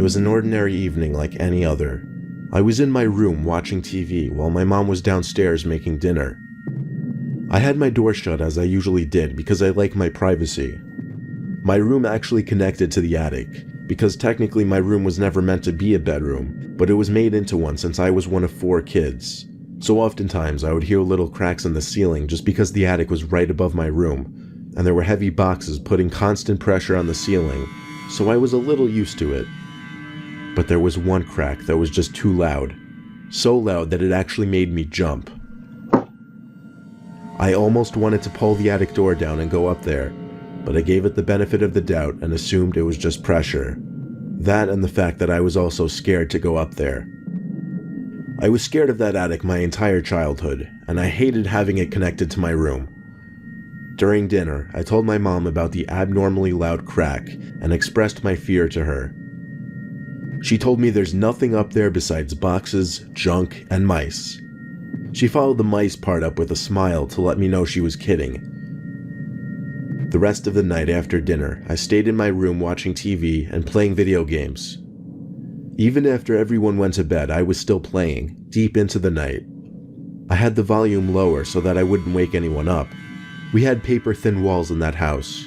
It was an ordinary evening like any other. I was in my room watching TV while my mom was downstairs making dinner. I had my door shut as I usually did because I like my privacy. My room actually connected to the attic, because technically my room was never meant to be a bedroom, but it was made into one since I was one of 4 kids. So oftentimes I would hear little cracks in the ceiling just because the attic was right above my room, and there were heavy boxes putting constant pressure on the ceiling, so I was a little used to it. But there was one crack that was just too loud. So loud that it actually made me jump. I almost wanted to pull the attic door down and go up there, but I gave it the benefit of the doubt and assumed it was just pressure. That and the fact that I was also scared to go up there. I was scared of that attic my entire childhood, and I hated having it connected to my room. During dinner, I told my mom about the abnormally loud crack and expressed my fear to her. She told me there's nothing up there besides boxes, junk, and mice. She followed the mice part up with a smile to let me know she was kidding. The rest of the night after dinner, I stayed in my room watching TV and playing video games. Even after everyone went to bed, I was still playing, deep into the night. I had the volume lower so that I wouldn't wake anyone up. We had paper-thin walls in that house.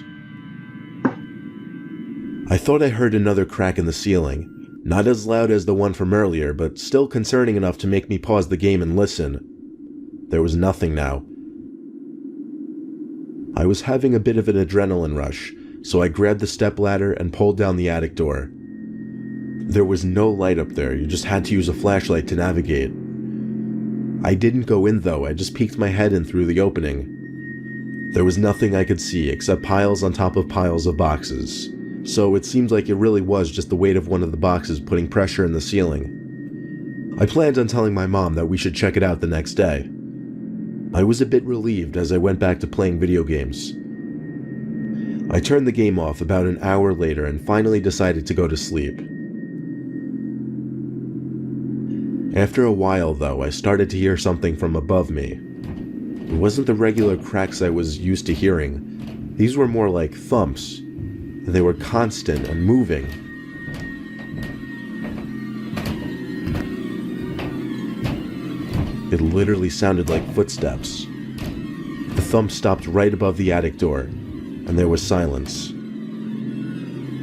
I thought I heard another crack in the ceiling. Not as loud as the one from earlier, but still concerning enough to make me pause the game and listen. There was nothing now. I was having a bit of an adrenaline rush, so I grabbed the stepladder and pulled down the attic door. There was no light up there, you just had to use a flashlight to navigate. I didn't go in though, I just peeked my head in through the opening. There was nothing I could see except piles on top of piles of boxes. So it seems like it really was just the weight of one of the boxes putting pressure in the ceiling. I planned on telling my mom that we should check it out the next day. I was a bit relieved as I went back to playing video games. I turned the game off about an hour later and finally decided to go to sleep. After a while though, I started to hear something from above me. It wasn't the regular cracks I was used to hearing. These were more like thumps. They were constant and moving. It literally sounded like footsteps. The thump stopped right above the attic door, and there was silence.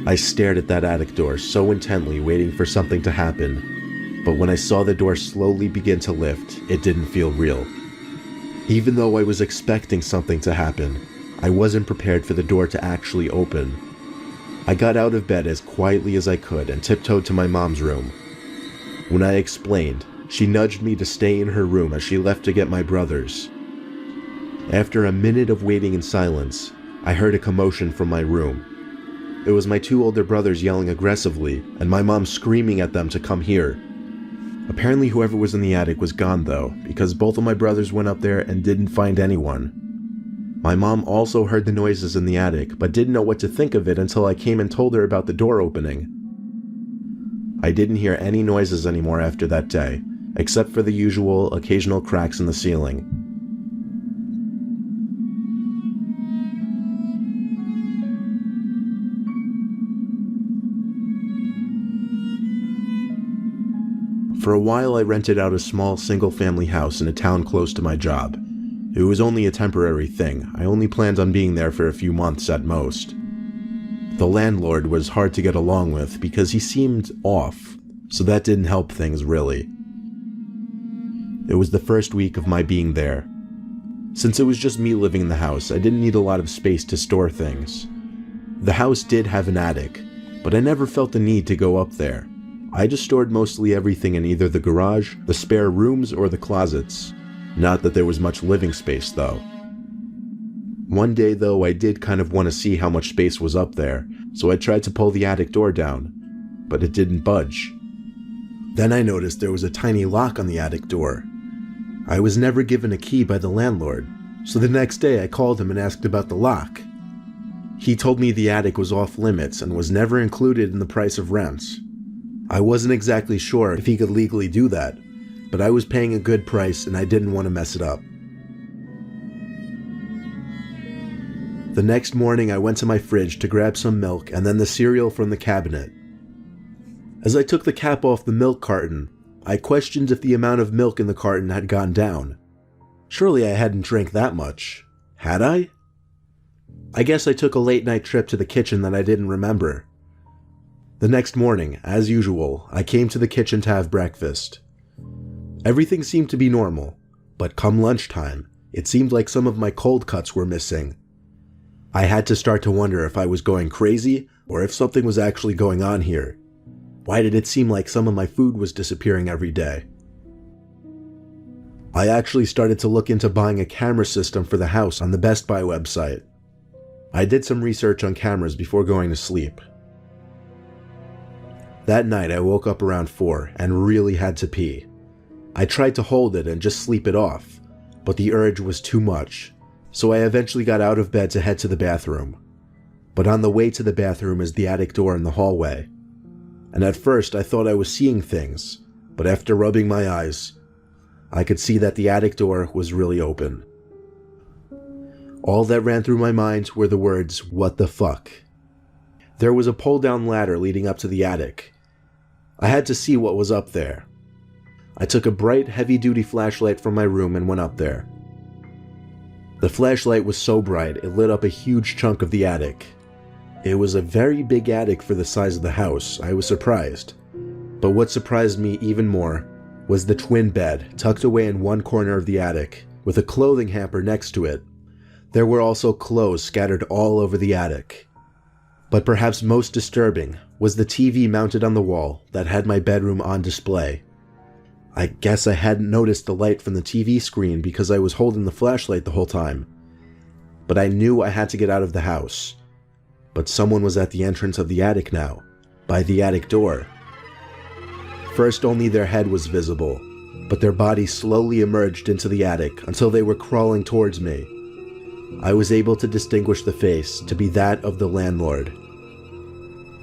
I stared at that attic door so intently, waiting for something to happen, but when I saw the door slowly begin to lift, it didn't feel real. Even though I was expecting something to happen, I wasn't prepared for the door to actually open. I got out of bed as quietly as I could and tiptoed to my mom's room. When I explained, she nudged me to stay in her room as she left to get my brothers. After a minute of waiting in silence, I heard a commotion from my room. It was my 2 older brothers yelling aggressively, and my mom screaming at them to come here. Apparently whoever was in the attic was gone though, because both of my brothers went up there and didn't find anyone. My mom also heard the noises in the attic, but didn't know what to think of it until I came and told her about the door opening. I didn't hear any noises anymore after that day, except for the usual occasional cracks in the ceiling. For a while I rented out a small single-family house in a town close to my job. It was only a temporary thing. I only planned on being there for a few months at most. The landlord was hard to get along with because he seemed off, so that didn't help things really. It was the first week of my being there. Since it was just me living in the house, I didn't need a lot of space to store things. The house did have an attic, but I never felt the need to go up there. I just stored mostly everything in either the garage, the spare rooms, or the closets. Not that there was much living space though. One day though, I did kind of want to see how much space was up there, so I tried to pull the attic door down, but it didn't budge. Then I noticed there was a tiny lock on the attic door. I was never given a key by the landlord, so the next day I called him and asked about the lock. He told me the attic was off limits and was never included in the price of rents. I wasn't exactly sure if he could legally do that, but I was paying a good price and I didn't want to mess it up. The next morning I went to my fridge to grab some milk and then the cereal from the cabinet. As I took the cap off the milk carton, I questioned if the amount of milk in the carton had gone down. Surely I hadn't drank that much. Had I? I guess I took a late-night trip to the kitchen that I didn't remember. The next morning, as usual, I came to the kitchen to have breakfast. Everything seemed to be normal, but come lunchtime, it seemed like some of my cold cuts were missing. I had to start to wonder if I was going crazy or if something was actually going on here. Why did it seem like some of my food was disappearing every day? I actually started to look into buying a camera system for the house on the Best Buy website. I did some research on cameras before going to sleep. That night I woke up around 4 and really had to pee. I tried to hold it and just sleep it off, but the urge was too much, so I eventually got out of bed to head to the bathroom. But on the way to the bathroom is the attic door in the hallway. And at first I thought I was seeing things, but after rubbing my eyes, I could see that the attic door was really open. All that ran through my mind were the words, "What the fuck?" There was a pull-down ladder leading up to the attic. I had to see what was up there. I took a bright, heavy-duty flashlight from my room and went up there. The flashlight was so bright it lit up a huge chunk of the attic. It was a very big attic for the size of the house. I was surprised. But what surprised me even more was the twin bed tucked away in one corner of the attic, with a clothing hamper next to it. There were also clothes scattered all over the attic. But perhaps most disturbing was the TV mounted on the wall that had my bedroom on display. I guess I hadn't noticed the light from the TV screen because I was holding the flashlight the whole time. But I knew I had to get out of the house. But someone was at the entrance of the attic now, by the attic door. First only their head was visible, but their body slowly emerged into the attic until they were crawling towards me. I was able to distinguish the face to be that of the landlord.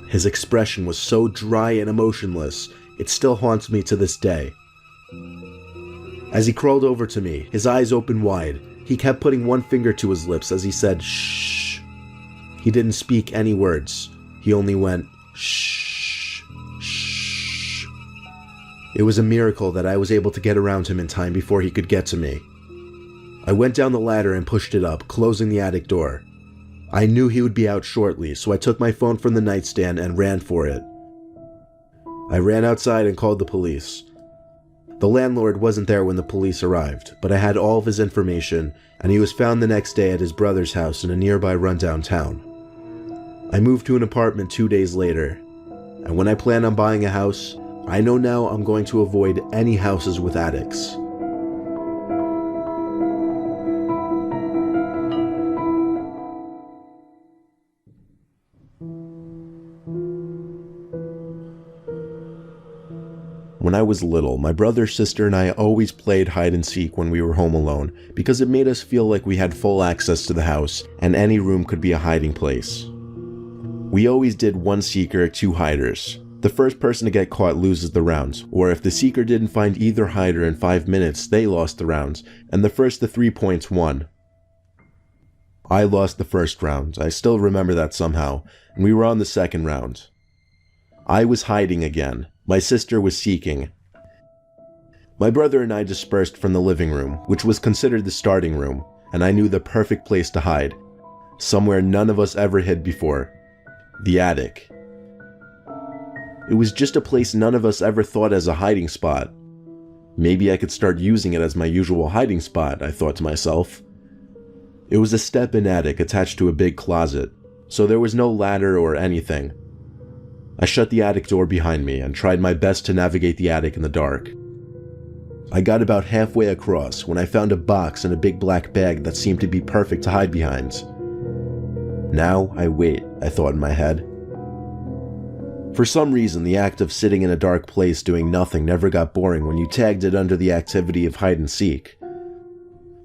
His expression was so dry and emotionless, it still haunts me to this day. As he crawled over to me, his eyes open wide, he kept putting one finger to his lips as he said, "Shh." He didn't speak any words. He only went, "Shh, shh." It was a miracle that I was able to get around him in time before he could get to me. I went down the ladder and pushed it up, closing the attic door. I knew he would be out shortly, so I took my phone from the nightstand and ran for it. I ran outside and called the police. The landlord wasn't there when the police arrived, but I had all of his information, and he was found the next day at his brother's house in a nearby rundown town. I moved to an apartment 2 days later, and when I plan on buying a house, I know now I'm going to avoid any houses with attics. When I was little, my brother, sister, and I always played hide and seek when we were home alone because it made us feel like we had full access to the house and any room could be a hiding place. We always did 1 seeker, 2 hiders. The first person to get caught loses the round, or if the seeker didn't find either hider in 5 minutes, they lost the round, and the first to 3 points won. I lost the first round. I still remember that somehow, and we were on the second round. I was hiding again. My sister was seeking. My brother and I dispersed from the living room, which was considered the starting room, and I knew the perfect place to hide. Somewhere none of us ever hid before. The attic. It was just a place none of us ever thought as a hiding spot. Maybe I could start using it as my usual hiding spot, I thought to myself. It was a step-in attic attached to a big closet, so there was no ladder or anything. I shut the attic door behind me and tried my best to navigate the attic in the dark. I got about halfway across when I found a box and a big black bag that seemed to be perfect to hide behind. Now I wait, I thought in my head. For some reason, the act of sitting in a dark place doing nothing never got boring when you tagged it under the activity of hide and seek.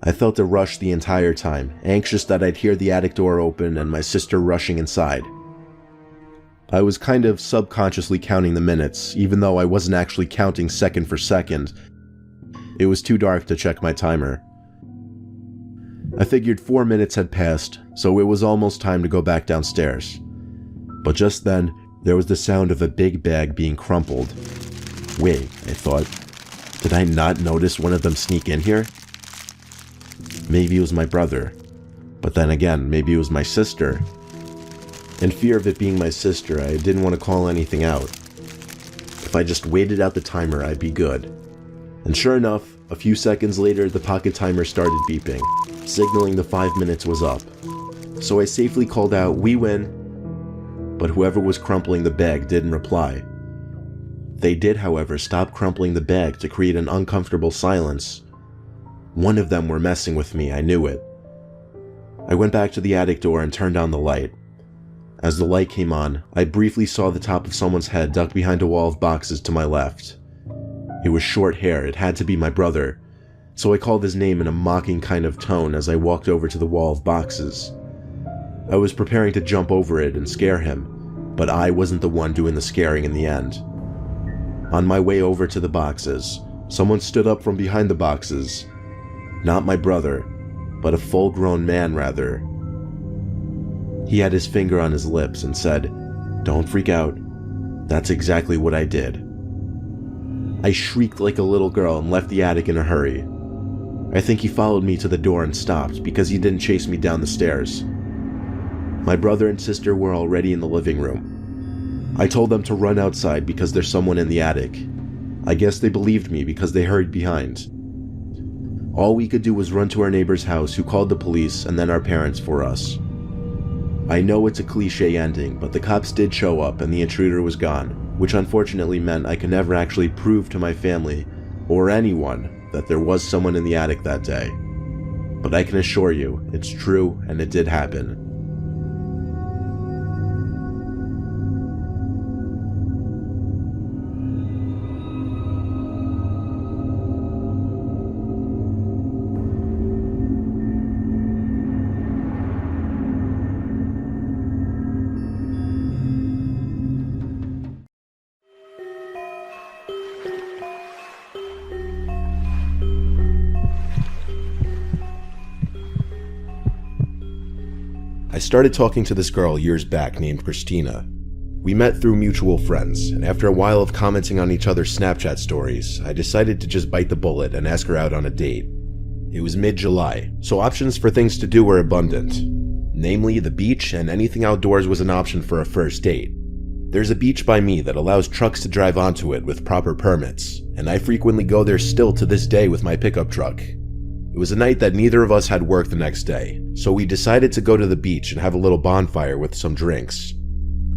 I felt a rush the entire time, anxious that I'd hear the attic door open and my sister rushing inside. I was kind of subconsciously counting the minutes, even though I wasn't actually counting second for second. It was too dark to check my timer. I figured 4 minutes had passed, so it was almost time to go back downstairs. But just then, There was the sound of a big bag being crumpled. Wait, I thought, did I not notice one of them sneak in here? Maybe it was my brother, but then again, maybe it was my sister. In fear of it being my sister, I didn't want to call anything out. If I just waited out the timer, I'd be good. And sure enough, a few seconds later, the pocket timer started beeping, signaling the 5 minutes was up. So I safely called out, "We win." But whoever was crumpling the bag didn't reply. They did, however, stop crumpling the bag to create an uncomfortable silence. One of them were messing with me, I knew it. I went back to the attic door and turned on the light. As the light came on, I briefly saw the top of someone's head ducked behind a wall of boxes to my left. It was short hair, it had to be my brother, so I called his name in a mocking kind of tone as I walked over to the wall of boxes. I was preparing to jump over it and scare him, but I wasn't the one doing the scaring in the end. On my way over to the boxes, someone stood up from behind the boxes. Not my brother, but a full-grown man rather. He had his finger on his lips and said, "Don't freak out." That's exactly what I did. I shrieked like a little girl and left the attic in a hurry. I think he followed me to the door and stopped because he didn't chase me down the stairs. My brother and sister were already in the living room. I told them to run outside because there's someone in the attic. I guess they believed me because they hurried behind. All we could do was run to our neighbor's house, who called the police and then our parents for us. I know it's a cliche ending, but the cops did show up and the intruder was gone, which unfortunately meant I could never actually prove to my family or anyone that there was someone in the attic that day. But I can assure you, it's true and it did happen. I started talking to this girl years back named Christina. We met through mutual friends, and after a while of commenting on each other's Snapchat stories, I decided to just bite the bullet and ask her out on a date. It was mid-July, so options for things to do were abundant. Namely, the beach and anything outdoors was an option for a first date. There's a beach by me that allows trucks to drive onto it with proper permits, and I frequently go there still to this day with my pickup truck. It was a night that neither of us had work the next day, so we decided to go to the beach and have a little bonfire with some drinks.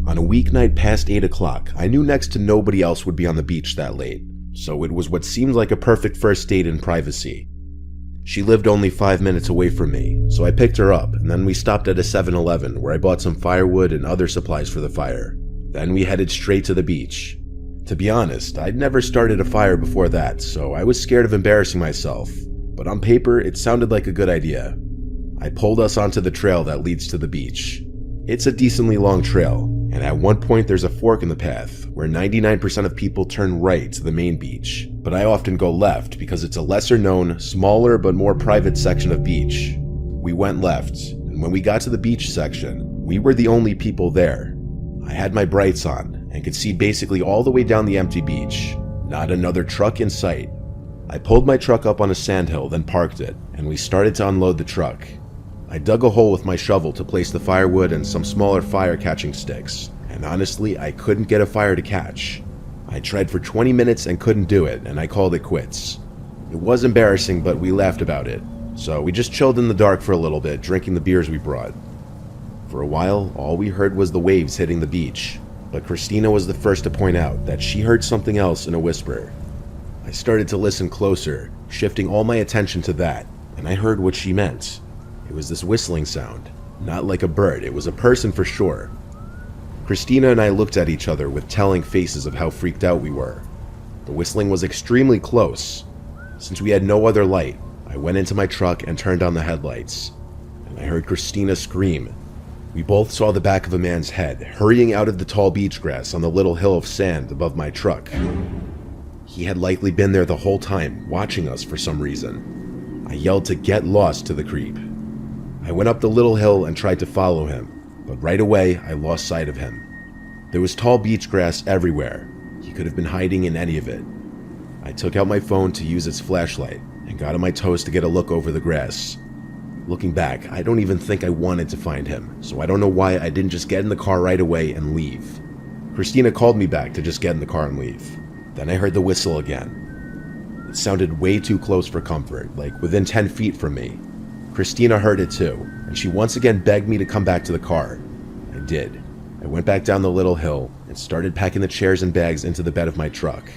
On a weeknight past 8 o'clock, I knew next to nobody else would be on the beach that late, so it was what seemed like a perfect first date in privacy. She lived only 5 minutes away from me, so I picked her up and then we stopped at a 7-Eleven where I bought some firewood and other supplies for the fire. Then we headed straight to the beach. To be honest, I'd never started a fire before that, so I was scared of embarrassing myself. But on paper, it sounded like a good idea. I pulled us onto the trail that leads to the beach. It's a decently long trail, and at one point there's a fork in the path where 99% of people turn right to the main beach, but I often go left because it's a lesser known, smaller but more private section of beach. We went left, and when we got to the beach section, we were the only people there. I had my brights on and could see basically all the way down the empty beach. Not another truck in sight. I pulled my truck up on a sandhill, then parked it, and we started to unload the truck. I dug a hole with my shovel to place the firewood and some smaller fire-catching sticks, and honestly, I couldn't get a fire to catch. I tried for 20 minutes and couldn't do it, and I called it quits. It was embarrassing, but we laughed about it, so we just chilled in the dark for a little bit, drinking the beers we brought. For a while, all we heard was the waves hitting the beach, but Christina was the first to point out that she heard something else in a whisper. I started to listen closer, shifting all my attention to that, and I heard what she meant. It was this whistling sound. Not like a bird, it was a person for sure. Christina and I looked at each other with telling faces of how freaked out we were. The whistling was extremely close. Since we had no other light, I went into my truck and turned on the headlights, and I heard Christina scream. We both saw the back of a man's head hurrying out of the tall beach grass on the little hill of sand above my truck. He had likely been there the whole time, watching us for some reason. I yelled to get lost to the creep. I went up the little hill and tried to follow him, but right away I lost sight of him. There was tall beach grass everywhere. He could have been hiding in any of it. I took out my phone to use its flashlight and got on my toes to get a look over the grass. Looking back, I don't even think I wanted to find him, so I don't know why I didn't just get in the car right away and leave. Christina called me back to just get in the car and leave. Then I heard the whistle again. It sounded way too close for comfort, like within 10 feet from me. Christina heard it too, and she once again begged me to come back to the car. I did. I went back down the little hill and started packing the chairs and bags into the bed of my truck.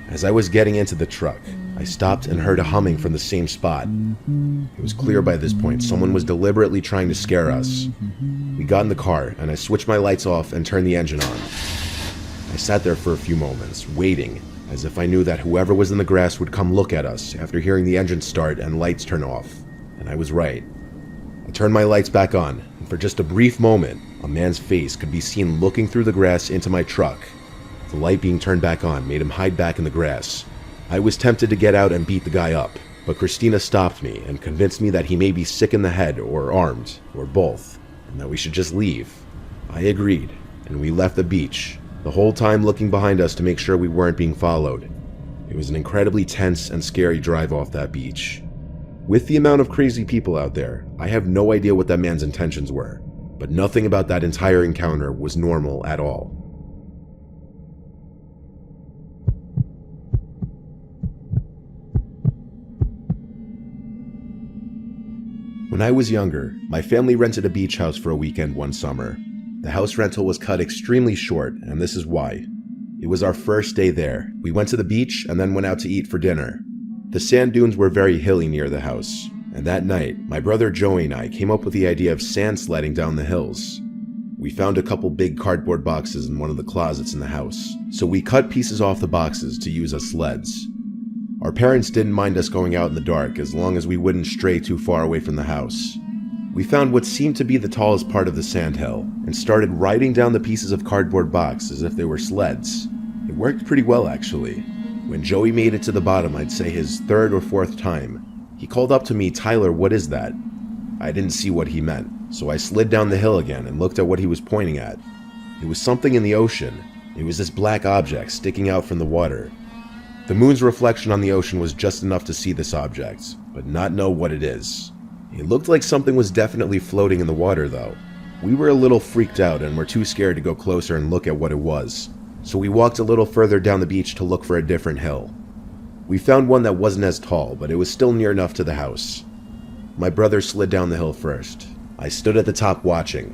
As I was getting into the truck, I stopped and heard a humming from the same spot. It was clear by this point someone was deliberately trying to scare us. We got in the car and I switched my lights off and turned the engine on. I sat there for a few moments, waiting, as if I knew that whoever was in the grass would come look at us after hearing the engine start and lights turn off. And I was right. I turned my lights back on, and for just a brief moment, a man's face could be seen looking through the grass into my truck. The light being turned back on made him hide back in the grass. I was tempted to get out and beat the guy up, but Christina stopped me and convinced me that he may be sick in the head or armed, or both, and that we should just leave. I agreed, and we left the beach, the whole time looking behind us to make sure we weren't being followed. It was an incredibly tense and scary drive off that beach. With the amount of crazy people out there, I have no idea what that man's intentions were, but nothing about that entire encounter was normal at all. When I was younger, my family rented a beach house for a weekend one summer. The house rental was cut extremely short, and this is why. It was our first day there. We went to the beach and then went out to eat for dinner. The sand dunes were very hilly near the house, and that night, my brother Joey and I came up with the idea of sand sledding down the hills. We found a couple big cardboard boxes in one of the closets in the house, so we cut pieces off the boxes to use as sleds. Our parents didn't mind us going out in the dark as long as we wouldn't stray too far away from the house. We found what seemed to be the tallest part of the sandhill and started riding down the pieces of cardboard box as if they were sleds. It worked pretty well, actually. When Joey made it to the bottom, I'd say his third or fourth time, he called up to me, "Tyler, what is that?" I didn't see what he meant, so I slid down the hill again and looked at what he was pointing at. It was something in the ocean. It was this black object sticking out from the water. The moon's reflection on the ocean was just enough to see this object, but not know what it is. It looked like something was definitely floating in the water, though. We were a little freaked out and were too scared to go closer and look at what it was, so we walked a little further down the beach to look for a different hill. We found one that wasn't as tall, but it was still near enough to the house. My brother slid down the hill first. I stood at the top watching.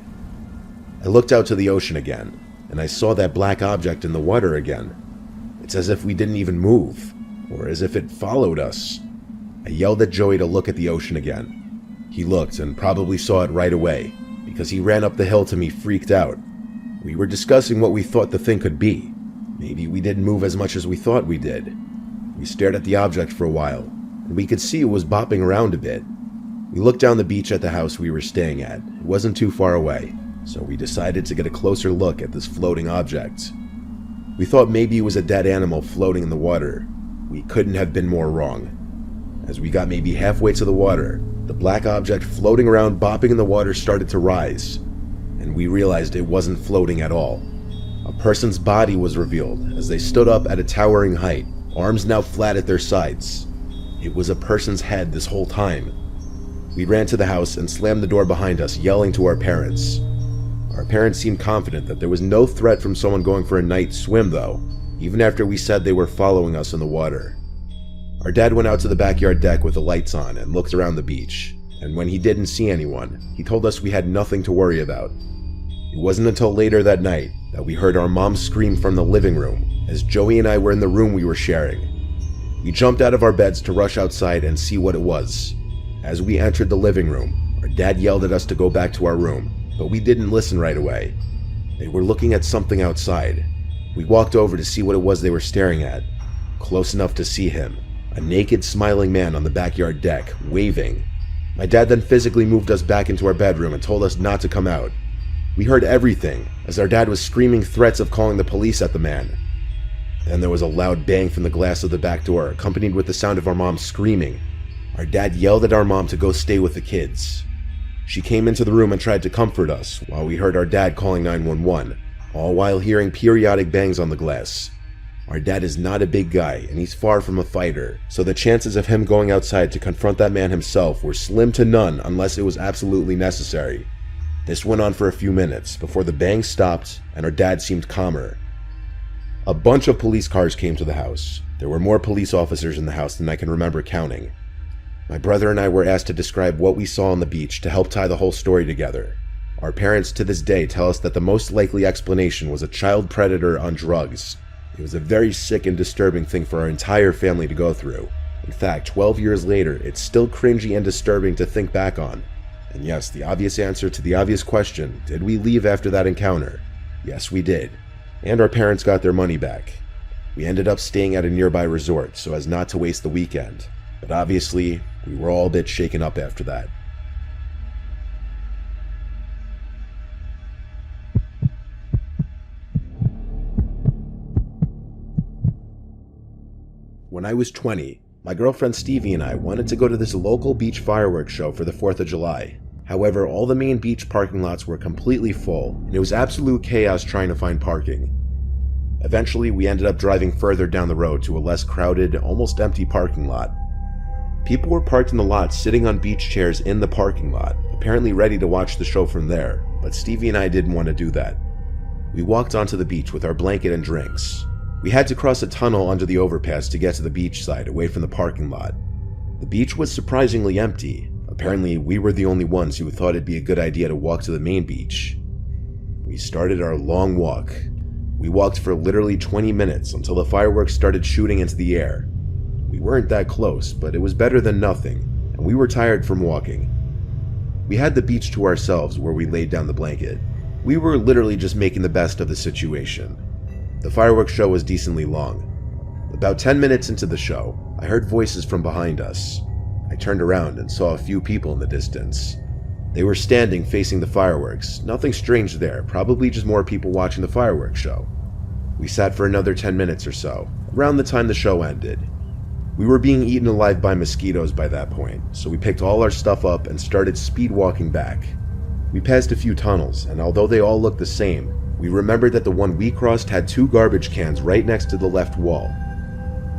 I looked out to the ocean again, and I saw that black object in the water again. It's as if we didn't even move, or as if it followed us. I yelled at Joey to look at the ocean again. He looked and probably saw it right away, because he ran up the hill to me freaked out. We were discussing what we thought the thing could be. Maybe we didn't move as much as we thought we did. We stared at the object for a while, and we could see it was bopping around a bit. We looked down the beach at the house we were staying at. It wasn't too far away, so we decided to get a closer look at this floating object. We thought maybe it was a dead animal floating in the water. We couldn't have been more wrong. As we got maybe halfway to the water, the black object floating around bopping in the water started to rise, and we realized it wasn't floating at all. A person's body was revealed as they stood up at a towering height, arms now flat at their sides. It was a person's head this whole time. We ran to the house and slammed the door behind us, yelling to our parents. Our parents seemed confident that there was no threat from someone going for a night swim, though, even after we said they were following us in the water. Our dad went out to the backyard deck with the lights on and looked around the beach, and when he didn't see anyone, he told us we had nothing to worry about. It wasn't until later that night that we heard our mom scream from the living room as Joey and I were in the room we were sharing. We jumped out of our beds to rush outside and see what it was. As we entered the living room, our dad yelled at us to go back to our room, but we didn't listen right away. They were looking at something outside. We walked over to see what it was they were staring at. Close enough to see him, a naked, smiling man on the backyard deck, waving. My dad then physically moved us back into our bedroom and told us not to come out. We heard everything, as our dad was screaming threats of calling the police at the man. Then there was a loud bang from the glass of the back door, accompanied with the sound of our mom screaming. Our dad yelled at our mom to go stay with the kids. She came into the room and tried to comfort us, while we heard our dad calling 911, all while hearing periodic bangs on the glass. Our dad is not a big guy, and he's far from a fighter, so the chances of him going outside to confront that man himself were slim to none unless it was absolutely necessary. This went on for a few minutes before the bangs stopped and our dad seemed calmer. A bunch of police cars came to the house. There were more police officers in the house than I can remember counting. My brother and I were asked to describe what we saw on the beach to help tie the whole story together. Our parents to this day tell us that the most likely explanation was a child predator on drugs. It was a very sick and disturbing thing for our entire family to go through. In fact, 12 years later, it's still cringy and disturbing to think back on. And yes, the obvious answer to the obvious question, did we leave after that encounter? Yes, we did. And our parents got their money back. We ended up staying at a nearby resort so as not to waste the weekend. But obviously, we were all a bit shaken up after that. When I was 20, my girlfriend Stevie and I wanted to go to this local beach fireworks show for the 4th of July. However, all the main beach parking lots were completely full, and it was absolute chaos trying to find parking. Eventually, we ended up driving further down the road to a less crowded, almost empty parking lot. People were parked in the lot sitting on beach chairs in the parking lot, apparently ready to watch the show from there, but Stevie and I didn't want to do that. We walked onto the beach with our blanket and drinks. We had to cross a tunnel under the overpass to get to the beach side, away from the parking lot. The beach was surprisingly empty. Apparently, we were the only ones who thought it'd be a good idea to walk to the main beach. We started our long walk. We walked for literally 20 minutes until the fireworks started shooting into the air. We weren't that close, but it was better than nothing, and we were tired from walking. We had the beach to ourselves where we laid down the blanket. We were literally just making the best of the situation. The fireworks show was decently long. About 10 minutes into the show, I heard voices from behind us. I turned around and saw a few people in the distance. They were standing facing the fireworks. Nothing strange there, probably just more people watching the fireworks show. We sat for another 10 minutes or so, around the time the show ended. We were being eaten alive by mosquitoes by that point, so we picked all our stuff up and started speed walking back. We passed a few tunnels, and although they all looked the same, we remembered that the one we crossed had 2 garbage cans right next to the left wall.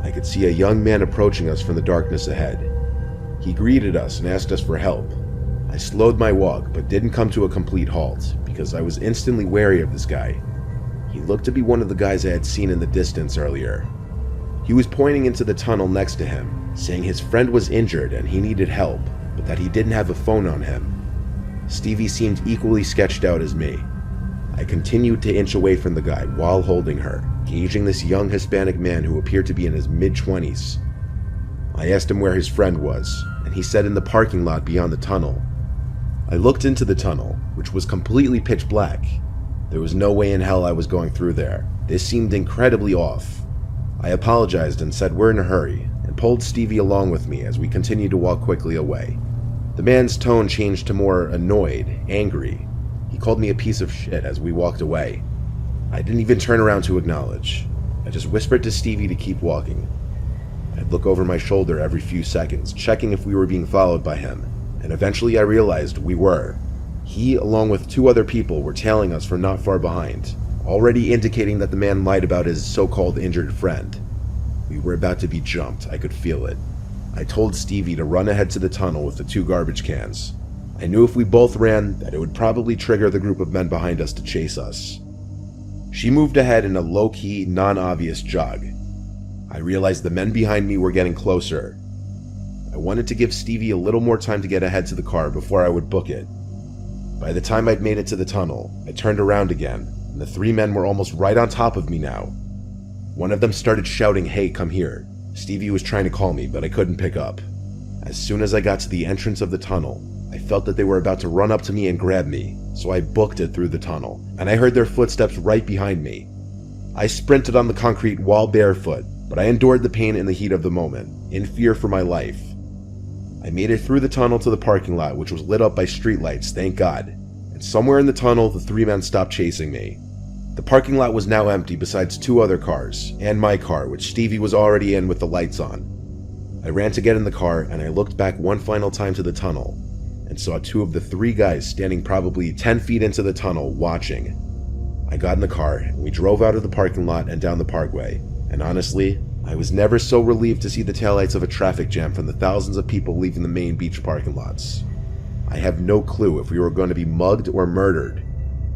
I could see a young man approaching us from the darkness ahead. He greeted us and asked us for help. I slowed my walk, but didn't come to a complete halt, because I was instantly wary of this guy. He looked to be one of the guys I had seen in the distance earlier. He was pointing into the tunnel next to him, saying his friend was injured and he needed help, but that he didn't have a phone on him. Stevie seemed equally sketched out as me. I continued to inch away from the guy while holding her, gauging this young Hispanic man who appeared to be in his mid-20s. I asked him where his friend was, and he said in the parking lot beyond the tunnel. I looked into the tunnel, which was completely pitch black. There was no way in hell I was going through there. This seemed incredibly off. I apologized and said we're in a hurry, and pulled Stevie along with me as we continued to walk quickly away. The man's tone changed to more annoyed, angry. He called me a piece of shit as we walked away. I didn't even turn around to acknowledge. I just whispered to Stevie to keep walking. I'd look over my shoulder every few seconds, checking if we were being followed by him, and eventually I realized we were. He, along with 2 other people, were tailing us from not far behind, already indicating that the man lied about his so-called injured friend. We were about to be jumped, I could feel it. I told Stevie to run ahead to the tunnel with the 2 garbage cans. I knew if we both ran, that it would probably trigger the group of men behind us to chase us. She moved ahead in a low-key, non-obvious jog. I realized the men behind me were getting closer. I wanted to give Stevie a little more time to get ahead to the car before I would book it. By the time I'd made it to the tunnel, I turned around again, and the 3 men were almost right on top of me now. One of them started shouting, "Hey, come here." Stevie was trying to call me, but I couldn't pick up. As soon as I got to the entrance of the tunnel, I felt that they were about to run up to me and grab me, so I booked it through the tunnel, and I heard their footsteps right behind me. I sprinted on the concrete wall barefoot, but I endured the pain in the heat of the moment, in fear for my life. I made it through the tunnel to the parking lot, which was lit up by streetlights, thank God, and somewhere in the tunnel the 3 men stopped chasing me. The parking lot was now empty besides 2 other cars, and my car, which Stevie was already in with the lights on. I ran to get in the car, and I looked back one final time to the tunnel, and saw 2 of the 3 guys standing probably 10 feet into the tunnel, watching. I got in the car, and we drove out of the parking lot and down the parkway, and honestly, I was never so relieved to see the taillights of a traffic jam from the thousands of people leaving the main beach parking lots. I have no clue if we were going to be mugged or murdered,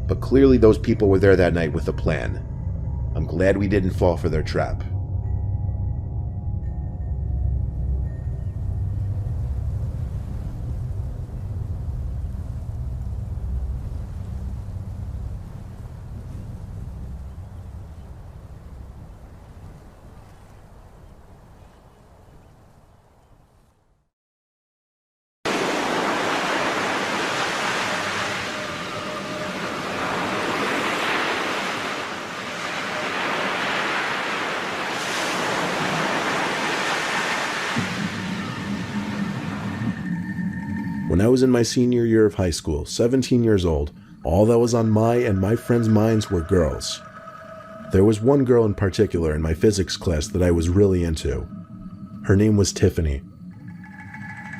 but clearly those people were there that night with a plan. I'm glad we didn't fall for their trap. When I was in my senior year of high school, 17 years old, all that was on my and my friends' minds were girls. There was one girl in particular in my physics class that I was really into. Her name was Tiffany.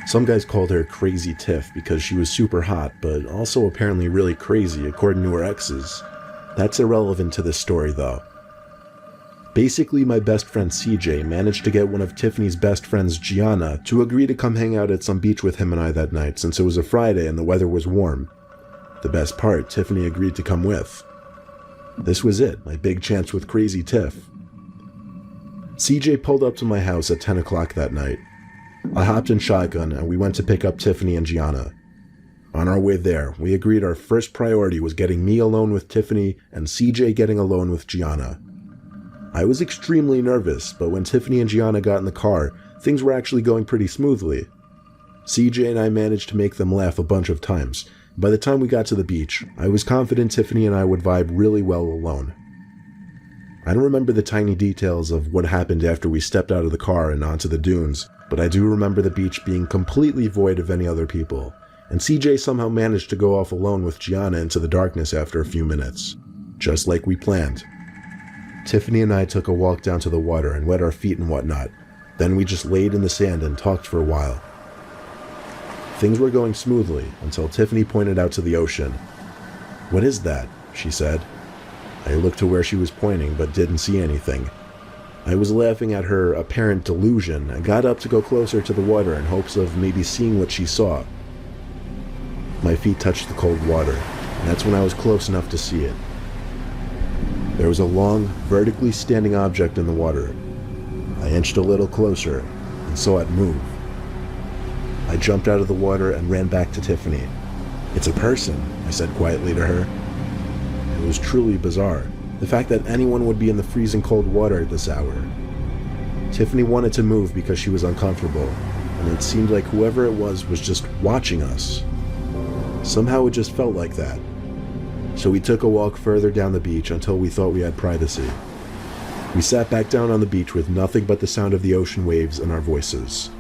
Some guys called her Crazy Tiff because she was super hot, but also apparently really crazy according to her exes. That's irrelevant to this story though. Basically, my best friend CJ managed to get one of Tiffany's best friends, Gianna, to agree to come hang out at some beach with him and I that night since it was a Friday and the weather was warm. The best part, Tiffany agreed to come with. This was it, my big chance with Crazy Tiff. CJ pulled up to my house at 10 o'clock that night. I hopped in shotgun and we went to pick up Tiffany and Gianna. On our way there, we agreed our first priority was getting me alone with Tiffany and CJ getting alone with Gianna. I was extremely nervous, but when Tiffany and Gianna got in the car, things were actually going pretty smoothly. CJ and I managed to make them laugh a bunch of times. By the time we got to the beach, I was confident Tiffany and I would vibe really well alone. I don't remember the tiny details of what happened after we stepped out of the car and onto the dunes, but I do remember the beach being completely void of any other people, and CJ somehow managed to go off alone with Gianna into the darkness after a few minutes, just like we planned. Tiffany and I took a walk down to the water and wet our feet and whatnot. Then we just laid in the sand and talked for a while. Things were going smoothly until Tiffany pointed out to the ocean. "What is that?" she said. I looked to where she was pointing but didn't see anything. I was laughing at her apparent delusion and got up to go closer to the water in hopes of maybe seeing what she saw. My feet touched the cold water, and that's when I was close enough to see it. There was a long, vertically standing object in the water. I inched a little closer and saw it move. I jumped out of the water and ran back to Tiffany. "It's a person," I said quietly to her. It was truly bizarre, the fact that anyone would be in the freezing cold water at this hour. Tiffany wanted to move because she was uncomfortable, and it seemed like whoever it was just watching us. Somehow it just felt like that. So we took a walk further down the beach until we thought we had privacy. We sat back down on the beach with nothing but the sound of the ocean waves in our voices.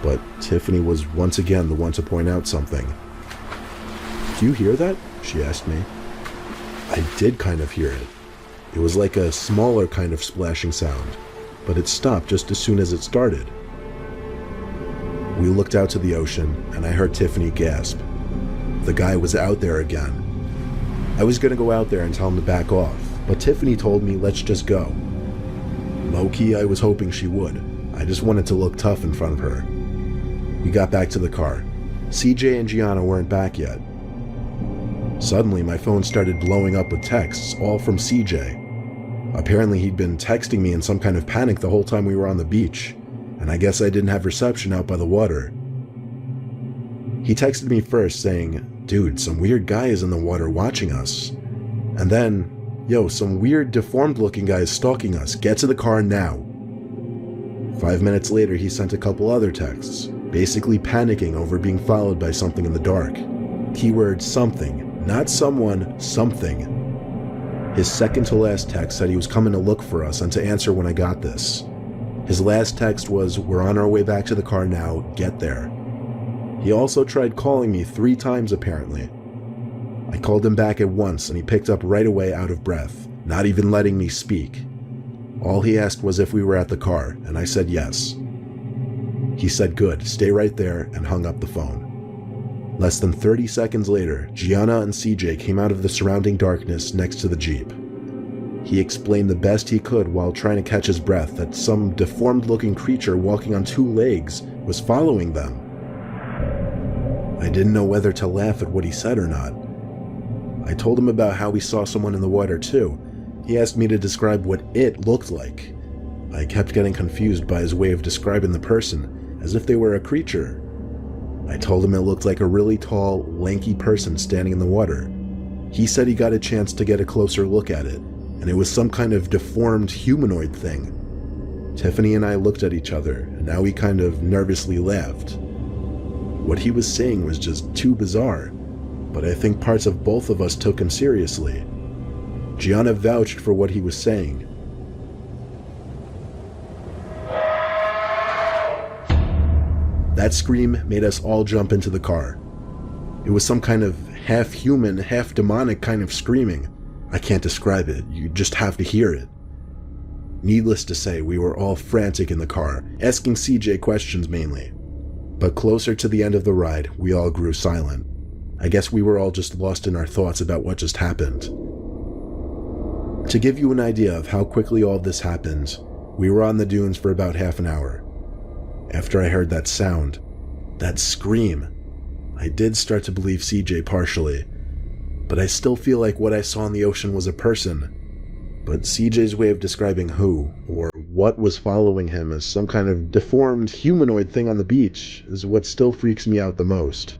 But Tiffany was once again the one to point out something. "Do you hear that?" she asked me. I did kind of hear it. It was like a smaller kind of splashing sound, but it stopped just as soon as it started. We looked out to the ocean, and I heard Tiffany gasp. The guy was out there again. I was going to go out there and tell him to back off, but Tiffany told me let's just go. Low-key, I was hoping she would. I just wanted to look tough in front of her. We got back to the car. CJ and Gianna weren't back yet. Suddenly, my phone started blowing up with texts, all from CJ. Apparently, he'd been texting me in some kind of panic the whole time we were on the beach, and I guess I didn't have reception out by the water. He texted me first saying, "Dude, some weird guy is in the water watching us." And then, "Yo, some weird deformed looking guy is stalking us. Get to the car now." 5 minutes later, he sent a couple other texts, basically panicking over being followed by something in the dark. Keyword something, not someone, something. His second to last text said he was coming to look for us and to answer when I got this. His last text was, "We're on our way back to the car now, get there." He also tried calling me 3 times apparently. I called him back at once and he picked up right away out of breath, not even letting me speak. All he asked was if we were at the car, and I said yes. He said good, stay right there, and hung up the phone. Less than 30 seconds later, Gianna and CJ came out of the surrounding darkness next to the Jeep. He explained the best he could while trying to catch his breath that some deformed-looking creature walking on 2 legs was following them. I didn't know whether to laugh at what he said or not. I told him about how we saw someone in the water too. He asked me to describe what it looked like. I kept getting confused by his way of describing the person, as if they were a creature. I told him it looked like a really tall, lanky person standing in the water. He said he got a chance to get a closer look at it, and it was some kind of deformed humanoid thing. Tiffany and I looked at each other, and now we kind of nervously laughed. What he was saying was just too bizarre, but I think parts of both of us took him seriously. Gianna vouched for what he was saying. That scream made us all jump into the car. It was some kind of half-human, half-demonic kind of screaming. I can't describe it, you just have to hear it. Needless to say, we were all frantic in the car, asking CJ questions mainly. But closer to the end of the ride, we all grew silent. I guess we were all just lost in our thoughts about what just happened. To give you an idea of how quickly all this happened, we were on the dunes for about half an hour. After I heard that sound, that scream, I did start to believe CJ partially, but I still feel like what I saw in the ocean was a person. But CJ's way of describing who, or what was following him as some kind of deformed humanoid thing on the beach is what still freaks me out the most.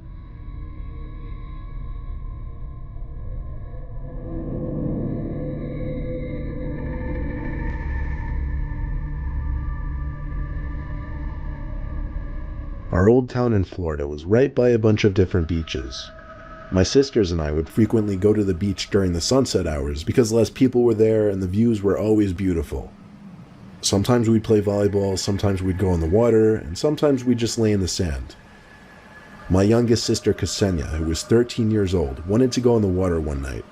Our old town in Florida was right by a bunch of different beaches. My sisters and I would frequently go to the beach during the sunset hours because less people were there and the views were always beautiful. Sometimes we'd play volleyball, sometimes we'd go in the water, and sometimes we'd just lay in the sand. My youngest sister Ksenia, who was 13 years old, wanted to go in the water one night.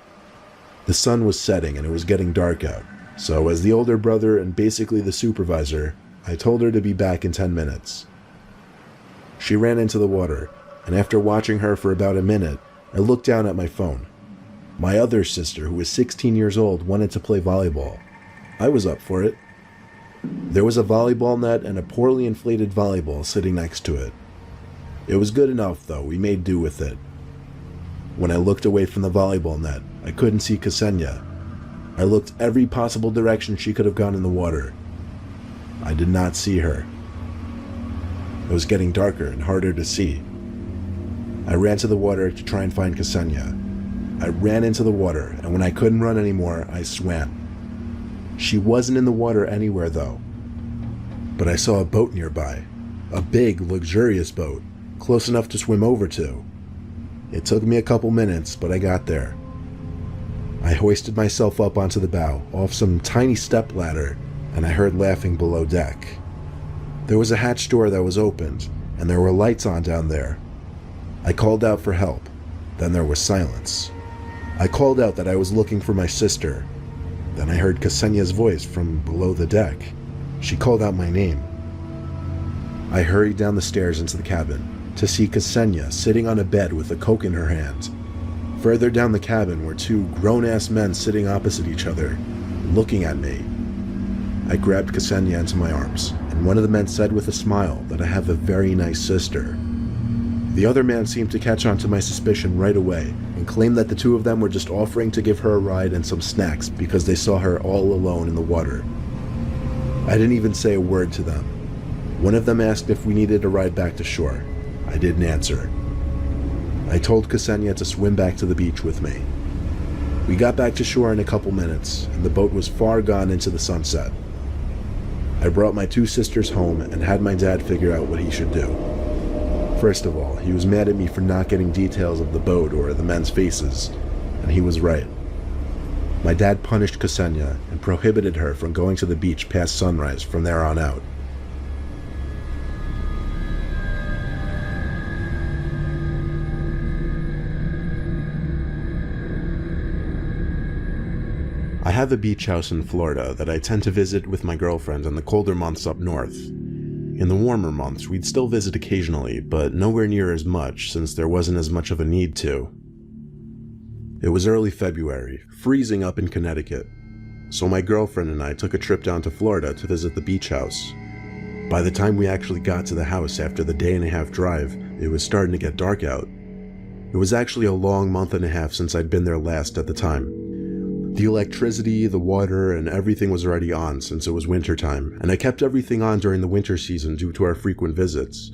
The sun was setting and it was getting dark out, so as the older brother and basically the supervisor, I told her to be back in 10 minutes. She ran into the water, and after watching her for about a minute, I looked down at my phone. My other sister, who was 16 years old, wanted to play volleyball. I was up for it. There was a volleyball net and a poorly inflated volleyball sitting next to it. It was good enough, though. We made do with it. When I looked away from the volleyball net, I couldn't see Ksenia. I looked every possible direction she could have gone in the water. I did not see her. It was getting darker and harder to see. I ran to the water to try and find Ksenia. I ran into the water, and when I couldn't run anymore, I swam. She wasn't in the water anywhere, though. But I saw a boat nearby. A big, luxurious boat, close enough to swim over to. It took me a couple minutes, but I got there. I hoisted myself up onto the bow, off some tiny step ladder, and I heard laughing below deck. There was a hatch door that was opened, and there were lights on down there. I called out for help. Then there was silence. I called out that I was looking for my sister. Then I heard Ksenia's voice from below the deck. She called out my name. I hurried down the stairs into the cabin to see Ksenia sitting on a bed with a Coke in her hand. Further down the cabin were 2 grown-ass men sitting opposite each other, looking at me. I grabbed Ksenia into my arms, and one of the men said with a smile that I have a very nice sister. The other man seemed to catch on to my suspicion right away and claimed that the 2 of them were just offering to give her a ride and some snacks because they saw her all alone in the water. I didn't even say a word to them. One of them asked if we needed a ride back to shore. I didn't answer. I told Ksenia to swim back to the beach with me. We got back to shore in a couple minutes, and the boat was far gone into the sunset. I brought my 2 sisters home and had my dad figure out what he should do. First of all, he was mad at me for not getting details of the boat or the men's faces, and he was right. My dad punished Ksenia and prohibited her from going to the beach past sunrise from there on out. I have a beach house in Florida that I tend to visit with my girlfriend in the colder months up north. In the warmer months, we'd still visit occasionally, but nowhere near as much since there wasn't as much of a need to. It was early February, freezing up in Connecticut, so my girlfriend and I took a trip down to Florida to visit the beach house. By the time we actually got to the house after the day-and-a-half drive, it was starting to get dark out. It was actually a long month and a half since I'd been there last at the time. The electricity, the water, and everything was already on since it was wintertime, and I kept everything on during the winter season due to our frequent visits.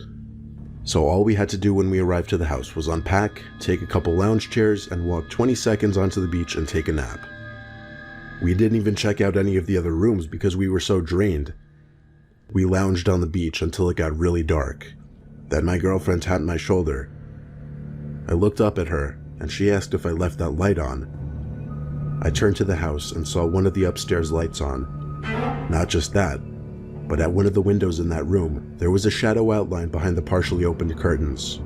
So all we had to do when we arrived to the house was unpack, take a couple lounge chairs, and walk 20 seconds onto the beach and take a nap. We didn't even check out any of the other rooms because we were so drained. We lounged on the beach until it got really dark. Then my girlfriend tapped my shoulder. I looked up at her, and she asked if I left that light on. I turned to the house and saw one of the upstairs lights on. Not just that, but at one of the windows in that room, there was a shadow outline behind the partially opened curtains.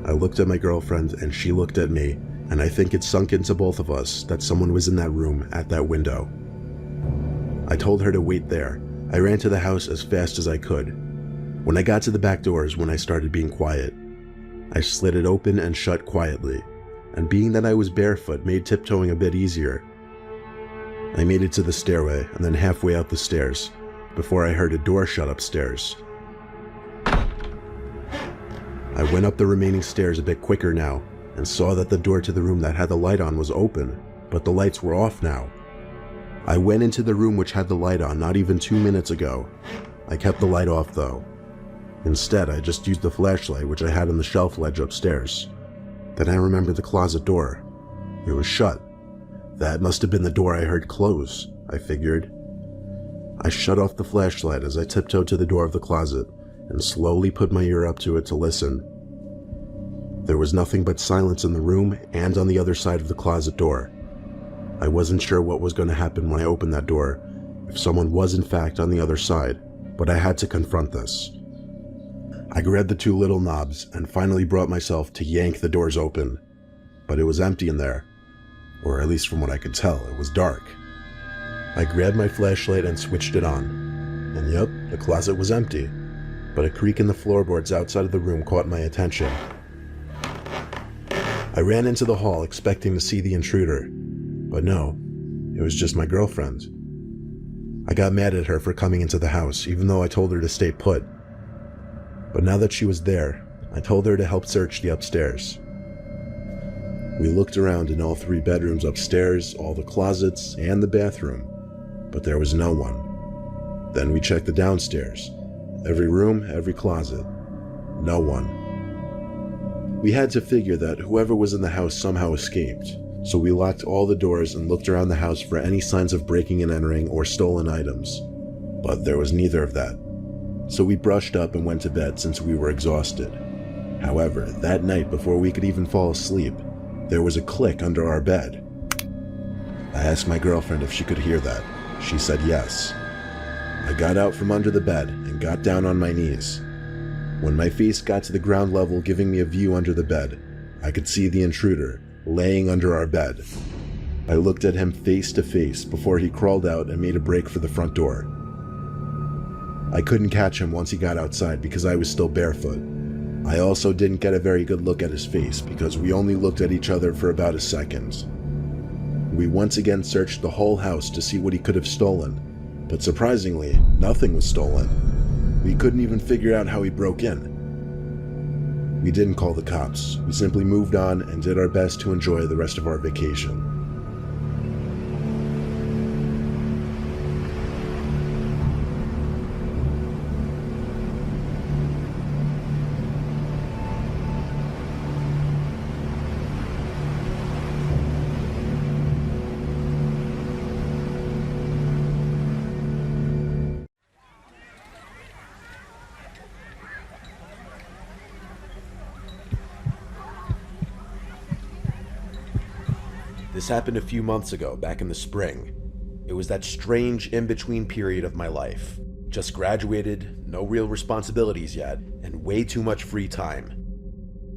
I looked at my girlfriend and she looked at me, and I think it sunk into both of us that someone was in that room at that window. I told her to wait there. I ran to the house as fast as I could. When I got to the back doors, when I started being quiet, I slid it open and shut quietly, and being that I was barefoot made tiptoeing a bit easier. I made it to the stairway and then halfway up the stairs before I heard a door shut upstairs. I went up the remaining stairs a bit quicker now and saw that the door to the room that had the light on was open, but the lights were off now. I went into the room which had the light on not even 2 minutes ago. I kept the light off though. Instead, I just used the flashlight which I had on the shelf ledge upstairs. Then I remembered the closet door. It was shut. That must have been the door I heard close, I figured. I shut off the flashlight as I tiptoed to the door of the closet and slowly put my ear up to it to listen. There was nothing but silence in the room and on the other side of the closet door. I wasn't sure what was going to happen when I opened that door, if someone was in fact on the other side, but I had to confront this. I grabbed the two little knobs and finally brought myself to yank the doors open, but it was empty in there, or at least from what I could tell, it was dark. I grabbed my flashlight and switched it on, and yep, the closet was empty, but a creak in the floorboards outside of the room caught my attention. I ran into the hall expecting to see the intruder, but no, it was just my girlfriend. I got mad at her for coming into the house, even though I told her to stay put. But now that she was there, I told her to help search the upstairs. We looked around in all 3 bedrooms upstairs, all the closets, and the bathroom, but there was no one. Then we checked the downstairs. Every room, every closet. No one. We had to figure that whoever was in the house somehow escaped, so we locked all the doors and looked around the house for any signs of breaking and entering or stolen items. But there was neither of that. So we brushed up and went to bed since we were exhausted. However, that night before we could even fall asleep, there was a click under our bed. I asked my girlfriend if she could hear that. She said yes. I got out from under the bed and got down on my knees. When my face got to the ground level giving me a view under the bed, I could see the intruder laying under our bed. I looked at him face to face before he crawled out and made a break for the front door. I couldn't catch him once he got outside because I was still barefoot. I also didn't get a very good look at his face because we only looked at each other for about a second. We once again searched the whole house to see what he could have stolen, but surprisingly, nothing was stolen. We couldn't even figure out how he broke in. We didn't call the cops. We simply moved on and did our best to enjoy the rest of our vacation. This happened a few months ago, back in the spring. It was that strange in-between period of my life. Just graduated, no real responsibilities yet, and way too much free time.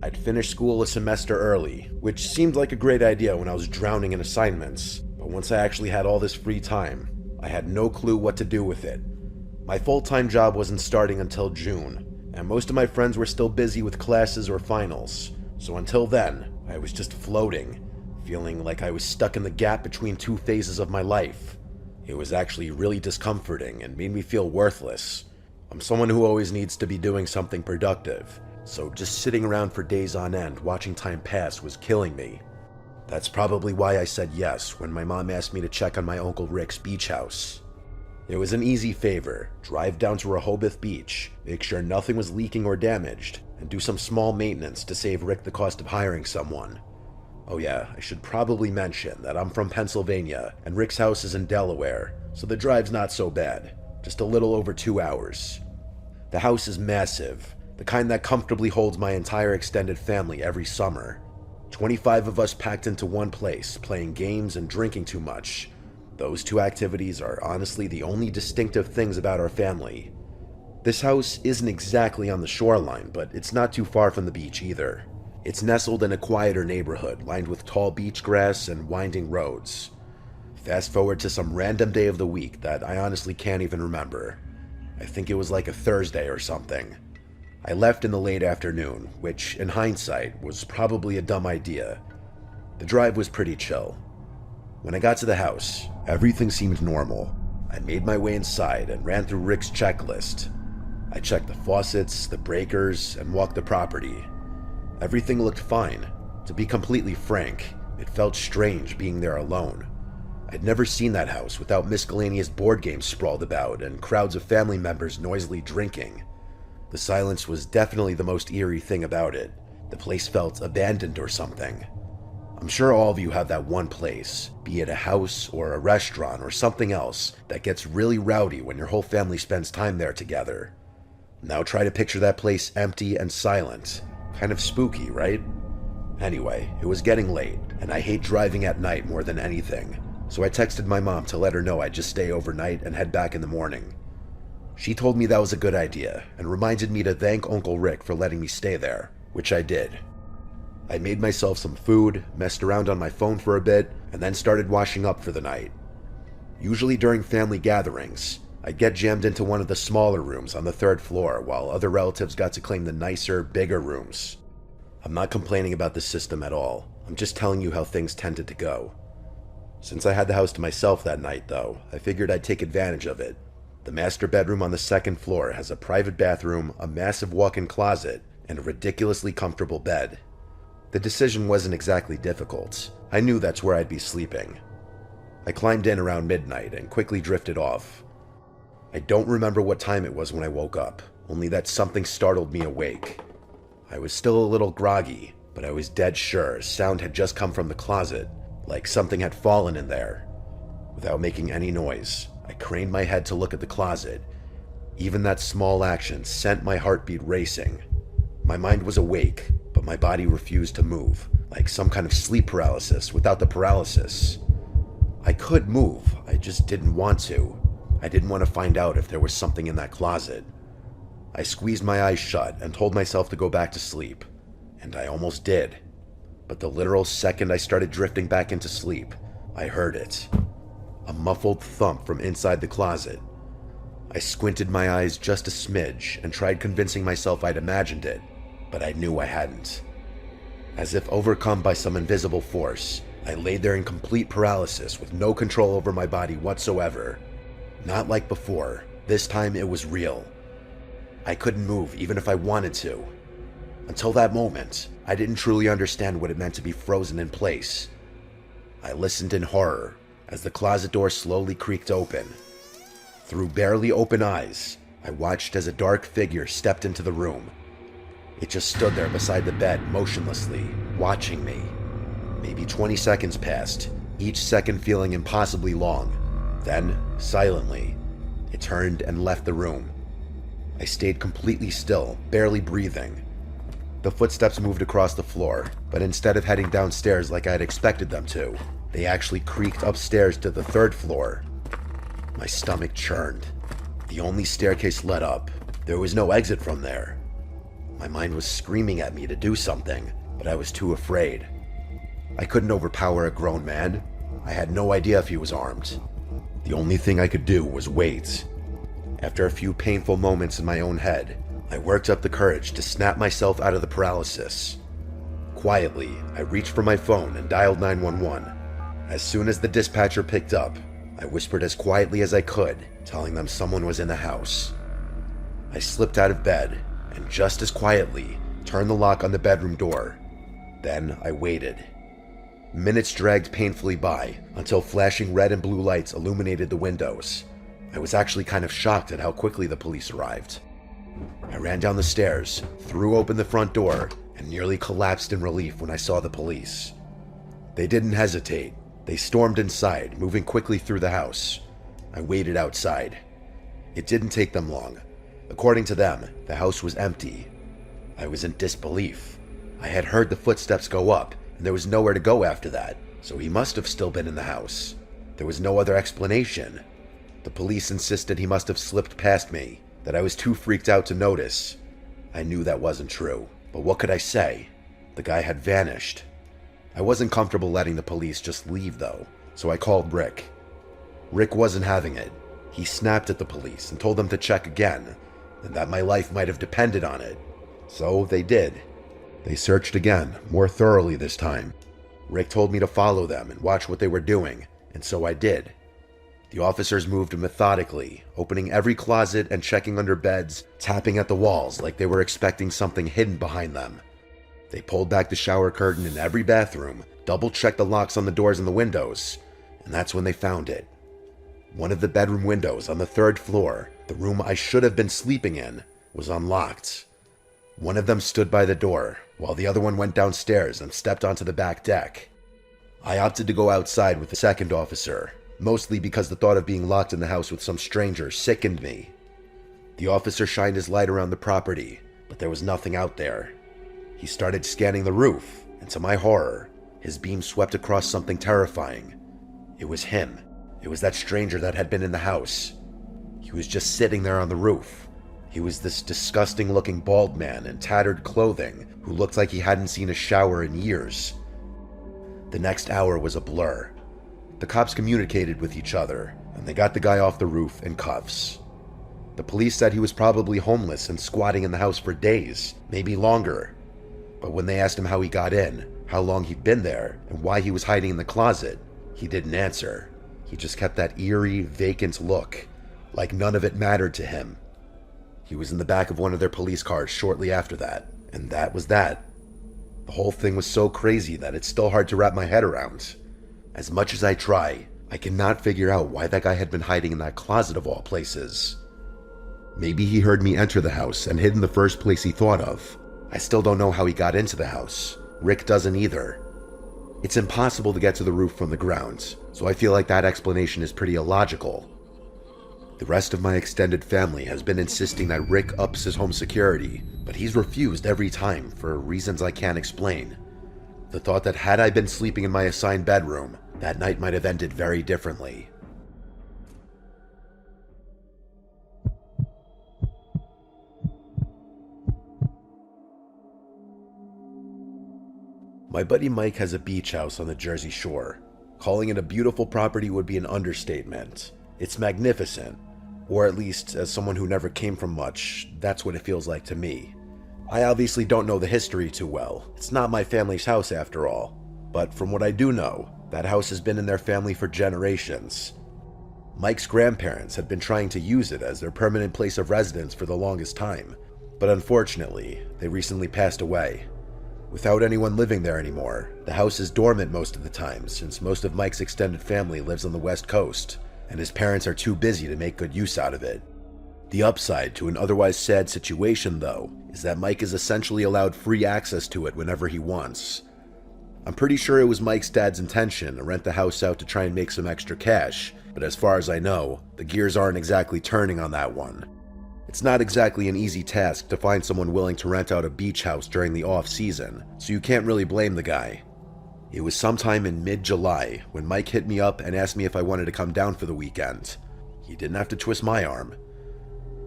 I'd finished school a semester early, which seemed like a great idea when I was drowning in assignments, but once I actually had all this free time, I had no clue what to do with it. My full-time job wasn't starting until June, and most of my friends were still busy with classes or finals, so until then, I was just floating, feeling like I was stuck in the gap between two phases of my life. It was actually really discomforting and made me feel worthless. I'm someone who always needs to be doing something productive, so just sitting around for days on end watching time pass was killing me. That's probably why I said yes when my mom asked me to check on my Uncle Rick's beach house. It was an easy favor: drive down to Rehoboth Beach, make sure nothing was leaking or damaged, and do some small maintenance to save Rick the cost of hiring someone. Oh yeah, I should probably mention that I'm from Pennsylvania and Rick's house is in Delaware, so the drive's not so bad, just a little over 2 hours. The house is massive, the kind that comfortably holds my entire extended family every summer. 25 of us packed into one place, playing games and drinking too much. Those two activities are honestly the only distinctive things about our family. This house isn't exactly on the shoreline, but it's not too far from the beach either. It's nestled in a quieter neighborhood lined with tall beach grass and winding roads. Fast forward to some random day of the week that I honestly can't even remember. I think it was like a Thursday or something. I left in the late afternoon, which in hindsight was probably a dumb idea. The drive was pretty chill. When I got to the house, everything seemed normal. I made my way inside and ran through Rick's checklist. I checked the faucets, the breakers, and walked the property. Everything looked fine. To be completely frank, it felt strange being there alone. I'd never seen that house without miscellaneous board games sprawled about and crowds of family members noisily drinking. The silence was definitely the most eerie thing about it. The place felt abandoned or something. I'm sure all of you have that one place, be it a house or a restaurant or something else, that gets really rowdy when your whole family spends time there together. Now try to picture that place empty and silent. Kind of spooky, right? Anyway, it was getting late, and I hate driving at night more than anything, so I texted my mom to let her know I'd just stay overnight and head back in the morning. She told me that was a good idea, and reminded me to thank Uncle Rick for letting me stay there, which I did. I made myself some food, messed around on my phone for a bit, and then started washing up for the night. Usually during family gatherings, I'd get jammed into one of the smaller rooms on the 3rd floor while other relatives got to claim the nicer, bigger rooms. I'm not complaining about the system at all, I'm just telling you how things tended to go. Since I had the house to myself that night though, I figured I'd take advantage of it. The master bedroom on the 2nd floor has a private bathroom, a massive walk-in closet, and a ridiculously comfortable bed. The decision wasn't exactly difficult. I knew that's where I'd be sleeping. I climbed in around midnight and quickly drifted off. I don't remember what time it was when I woke up, only that something startled me awake. I was still a little groggy, but I was dead sure sound had just come from the closet, like something had fallen in there. Without making any noise, I craned my head to look at the closet. Even that small action sent my heartbeat racing. My mind was awake, but my body refused to move, like some kind of sleep paralysis without the paralysis. I could move, I just didn't want to. I didn't want to find out if there was something in that closet. I squeezed my eyes shut and told myself to go back to sleep, and I almost did. But the literal second I started drifting back into sleep, I heard it. A muffled thump from inside the closet. I squinted my eyes just a smidge and tried convincing myself I'd imagined it, but I knew I hadn't. As if overcome by some invisible force, I laid there in complete paralysis with no control over my body whatsoever. Not like before, this time it was real. I couldn't move even if I wanted to. Until that moment, I didn't truly understand what it meant to be frozen in place. I listened in horror as the closet door slowly creaked open. Through barely open eyes, I watched as a dark figure stepped into the room. It just stood there beside the bed motionlessly, watching me. Maybe 20 seconds passed, each second feeling impossibly long. Then, silently, it turned and left the room. I stayed completely still, barely breathing. The footsteps moved across the floor, but instead of heading downstairs like I had expected them to, they actually creaked upstairs to the 3rd floor. My stomach churned. The only staircase led up. There was no exit from there. My mind was screaming at me to do something, but I was too afraid. I couldn't overpower a grown man. I had no idea if he was armed. The only thing I could do was wait. After a few painful moments in my own head, I worked up the courage to snap myself out of the paralysis. Quietly, I reached for my phone and dialed 911. As soon as the dispatcher picked up, I whispered as quietly as I could, telling them someone was in the house. I slipped out of bed and just as quietly turned the lock on the bedroom door. Then I waited. Minutes dragged painfully by until flashing red and blue lights illuminated the windows. I was actually kind of shocked at how quickly the police arrived. I ran down the stairs, threw open the front door, and nearly collapsed in relief when I saw the police. They didn't hesitate. They stormed inside, moving quickly through the house. I waited outside. It didn't take them long. According to them, the house was empty. I was in disbelief. I had heard the footsteps go up, and there was nowhere to go after that, so he must have still been in the house. There was no other explanation. The police insisted he must have slipped past me, that I was too freaked out to notice. I knew that wasn't true, but what could I say? The guy had vanished. I wasn't comfortable letting the police just leave though, so I called Rick. Rick wasn't having it. He snapped at the police and told them to check again, and that my life might have depended on it. So they did. They searched again, more thoroughly this time. Rick told me to follow them and watch what they were doing, and so I did. The officers moved methodically, opening every closet and checking under beds, tapping at the walls like they were expecting something hidden behind them. They pulled back the shower curtain in every bathroom, double-checked the locks on the doors and the windows, and that's when they found it. One of the bedroom windows on the 3rd floor, the room I should have been sleeping in, was unlocked. One of them stood by the door, while the other one went downstairs and stepped onto the back deck. I opted to go outside with the second officer, mostly because the thought of being locked in the house with some stranger sickened me. The officer shined his light around the property, but there was nothing out there. He started scanning the roof, and to my horror, his beam swept across something terrifying. It was him. It was that stranger that had been in the house. He was just sitting there on the roof. He was this disgusting-looking bald man in tattered clothing who looked like he hadn't seen a shower in years. The next hour was a blur. The cops communicated with each other, and they got the guy off the roof in cuffs. The police said he was probably homeless and squatting in the house for days, maybe longer. But when they asked him how he got in, how long he'd been there, and why he was hiding in the closet, he didn't answer. He just kept that eerie, vacant look, like none of it mattered to him. He was in the back of one of their police cars shortly after that, and that was that. The whole thing was so crazy that it's still hard to wrap my head around. As much as I try, I cannot figure out why that guy had been hiding in that closet of all places. Maybe he heard me enter the house and hid in the first place he thought of. I still don't know how he got into the house. Rick doesn't either. It's impossible to get to the roof from the ground, so I feel like that explanation is pretty illogical. The rest of my extended family has been insisting that Rick ups his home security, but he's refused every time for reasons I can't explain. The thought that had I been sleeping in my assigned bedroom, that night might have ended very differently. My buddy Mike has a beach house on the Jersey Shore. Calling it a beautiful property would be an understatement. It's magnificent, or at least, as someone who never came from much, that's what it feels like to me. I obviously don't know the history too well. It's not my family's house after all. But from what I do know, that house has been in their family for generations. Mike's grandparents had been trying to use it as their permanent place of residence for the longest time, but unfortunately, they recently passed away. Without anyone living there anymore, the house is dormant most of the time since most of Mike's extended family lives on the West Coast, and his parents are too busy to make good use out of it. The upside to an otherwise sad situation, though, is that Mike is essentially allowed free access to it whenever he wants. I'm pretty sure it was Mike's dad's intention to rent the house out to try and make some extra cash, but as far as I know, the gears aren't exactly turning on that one. It's not exactly an easy task to find someone willing to rent out a beach house during the off-season, so you can't really blame the guy. It was sometime in mid-July when Mike hit me up and asked me if I wanted to come down for the weekend. He didn't have to twist my arm.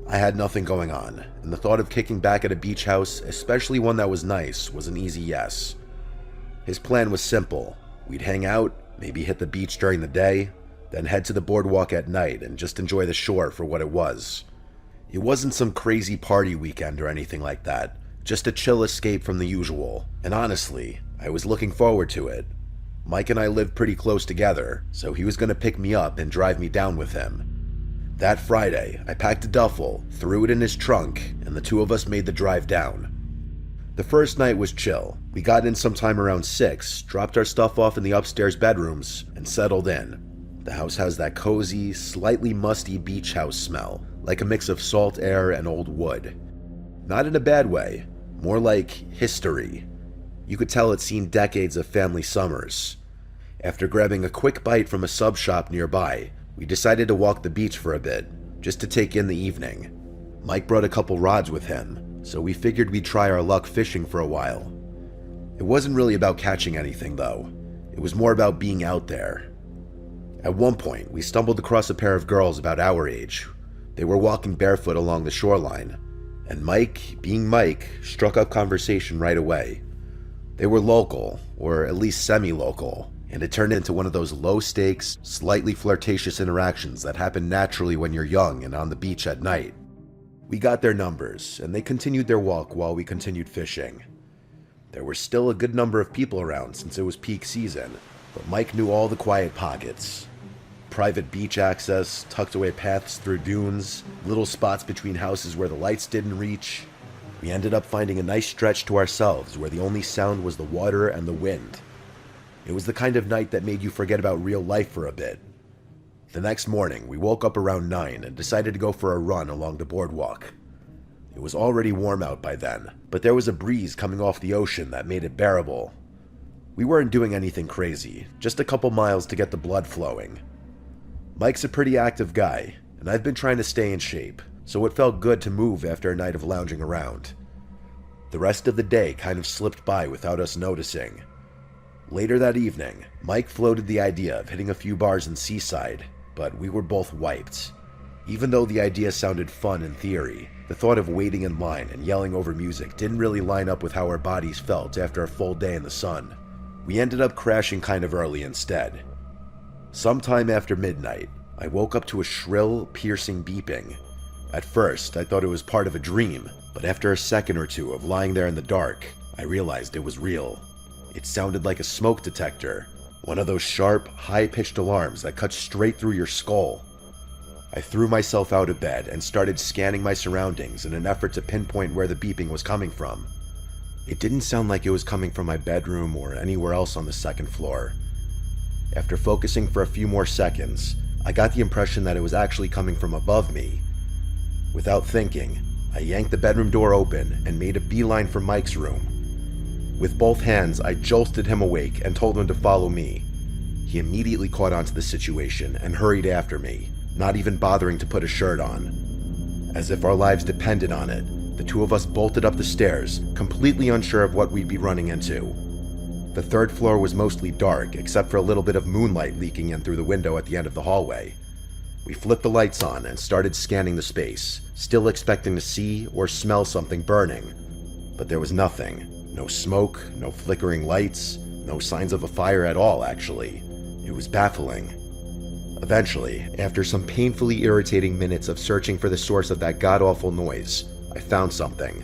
I had nothing going on, and the thought of kicking back at a beach house, especially one that was nice, was an easy yes. His plan was simple. We'd hang out, maybe hit the beach during the day, then head to the boardwalk at night and just enjoy the shore for what it was. It wasn't some crazy party weekend or anything like that, just a chill escape from the usual, and honestly, I was looking forward to it. Mike and I lived pretty close together, so he was going to pick me up and drive me down with him. That Friday, I packed a duffel, threw it in his trunk, and the two of us made the drive down. The first night was chill. We got in sometime around 6, dropped our stuff off in the upstairs bedrooms, and settled in. The house has that cozy, slightly musty beach house smell, like a mix of salt air and old wood. Not in a bad way, more like history. You could tell it's seen decades of family summers. After grabbing a quick bite from a sub shop nearby, we decided to walk the beach for a bit, just to take in the evening. Mike brought a couple rods with him, so we figured we'd try our luck fishing for a while. It wasn't really about catching anything though, it was more about being out there. At one point, we stumbled across a pair of girls about our age. They were walking barefoot along the shoreline, and Mike, being Mike, struck up conversation right away. They were local, or at least semi-local, and it turned into one of those low-stakes, slightly flirtatious interactions that happen naturally when you're young and on the beach at night. We got their numbers, and they continued their walk while we continued fishing. There were still a good number of people around since it was peak season, but Mike knew all the quiet pockets. Private beach access, tucked away paths through dunes, little spots between houses where the lights didn't reach. We ended up finding a nice stretch to ourselves where the only sound was the water and the wind. It was the kind of night that made you forget about real life for a bit. The next morning, we woke up around 9 and decided to go for a run along the boardwalk. It was already warm out by then, but there was a breeze coming off the ocean that made it bearable. We weren't doing anything crazy, just a couple miles to get the blood flowing. Mike's a pretty active guy, and I've been trying to stay in shape, so it felt good to move after a night of lounging around. The rest of the day kind of slipped by without us noticing. Later that evening, Mike floated the idea of hitting a few bars in Seaside, but we were both wiped. Even though the idea sounded fun in theory, the thought of waiting in line and yelling over music didn't really line up with how our bodies felt after a full day in the sun. We ended up crashing kind of early instead. Sometime after midnight, I woke up to a shrill, piercing beeping. At first, I thought it was part of a dream, but after a second or two of lying there in the dark, I realized it was real. It sounded like a smoke detector, one of those sharp, high-pitched alarms that cut straight through your skull. I threw myself out of bed and started scanning my surroundings in an effort to pinpoint where the beeping was coming from. It didn't sound like it was coming from my bedroom or anywhere else on the second floor. After focusing for a few more seconds, I got the impression that it was actually coming from above me. Without thinking, I yanked the bedroom door open and made a beeline for Mike's room. With both hands, I jolted him awake and told him to follow me. He immediately caught on to the situation and hurried after me, not even bothering to put a shirt on. As if our lives depended on it, the two of us bolted up the stairs, completely unsure of what we'd be running into. The third floor was mostly dark, except for a little bit of moonlight leaking in through the window at the end of the hallway. We flipped the lights on and started scanning the space, still expecting to see or smell something burning. But there was nothing. No smoke, no flickering lights, no signs of a fire at all, actually. It was baffling. Eventually, after some painfully irritating minutes of searching for the source of that god-awful noise, I found something.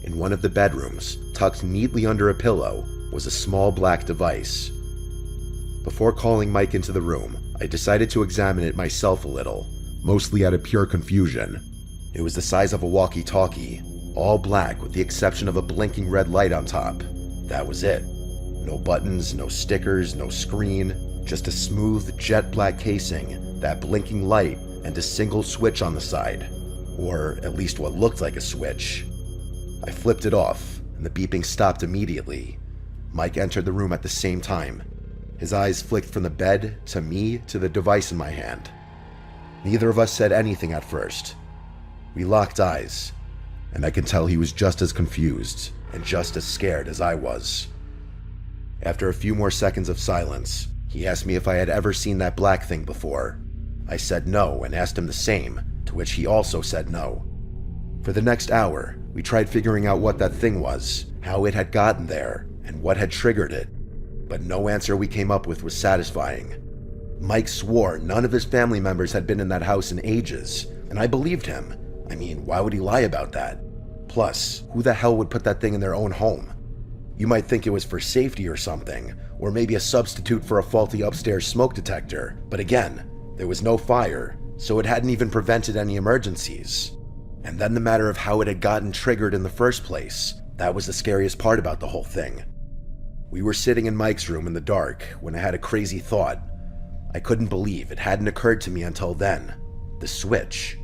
In one of the bedrooms, tucked neatly under a pillow, was a small black device. Before calling Mike into the room, I decided to examine it myself a little, mostly out of pure confusion. It was the size of a walkie-talkie, all black with the exception of a blinking red light on top. That was it. No buttons, no stickers, no screen, just a smooth jet black casing, that blinking light, and a single switch on the side. Or at least what looked like a switch. I flipped it off, and the beeping stopped immediately. Mike entered the room at the same time. His eyes flicked from the bed, to me, to the device in my hand. Neither of us said anything at first. We locked eyes, and I could tell he was just as confused and just as scared as I was. After a few more seconds of silence, he asked me if I had ever seen that black thing before. I said no and asked him the same, to which he also said no. For the next hour, we tried figuring out what that thing was, how it had gotten there, and what had triggered it, but no answer we came up with was satisfying. Mike swore none of his family members had been in that house in ages, and I believed him. I mean, why would he lie about that? Plus, who the hell would put that thing in their own home? You might think it was for safety or something, or maybe a substitute for a faulty upstairs smoke detector, but again, there was no fire, so it hadn't even prevented any emergencies. And then the matter of how it had gotten triggered in the first place, that was the scariest part about the whole thing. We were sitting in Mike's room in the dark when I had a crazy thought. I couldn't believe it hadn't occurred to me until then. The switch.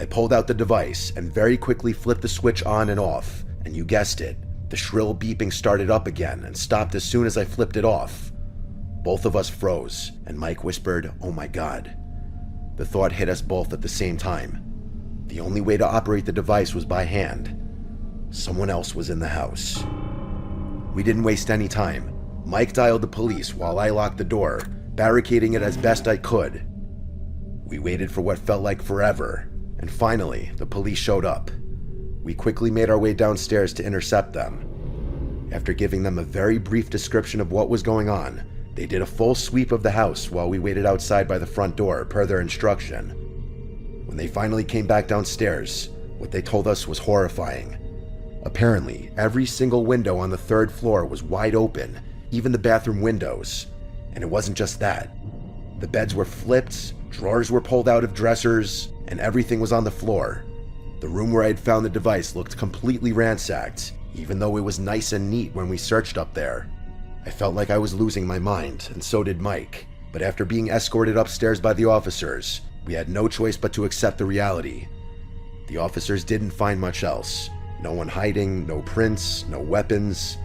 I pulled out the device and very quickly flipped the switch on and off, and you guessed it, the shrill beeping started up again and stopped as soon as I flipped it off. Both of us froze, and Mike whispered, "Oh my God." The thought hit us both at the same time. The only way to operate the device was by hand. Someone else was in the house. We didn't waste any time. Mike dialed the police while I locked the door, barricading it as best I could. We waited for what felt like forever, and finally, the police showed up. We quickly made our way downstairs to intercept them. After giving them a very brief description of what was going on, they did a full sweep of the house while we waited outside by the front door per their instruction. When they finally came back downstairs, what they told us was horrifying. Apparently, every single window on the third floor was wide open, even the bathroom windows. And it wasn't just that. The beds were flipped, drawers were pulled out of dressers, and everything was on the floor. The room where I had found the device looked completely ransacked, even though it was nice and neat when we searched up there. I felt like I was losing my mind, and so did Mike. But after being escorted upstairs by the officers, we had no choice but to accept the reality. The officers didn't find much else. No one hiding, no prints, no weapons.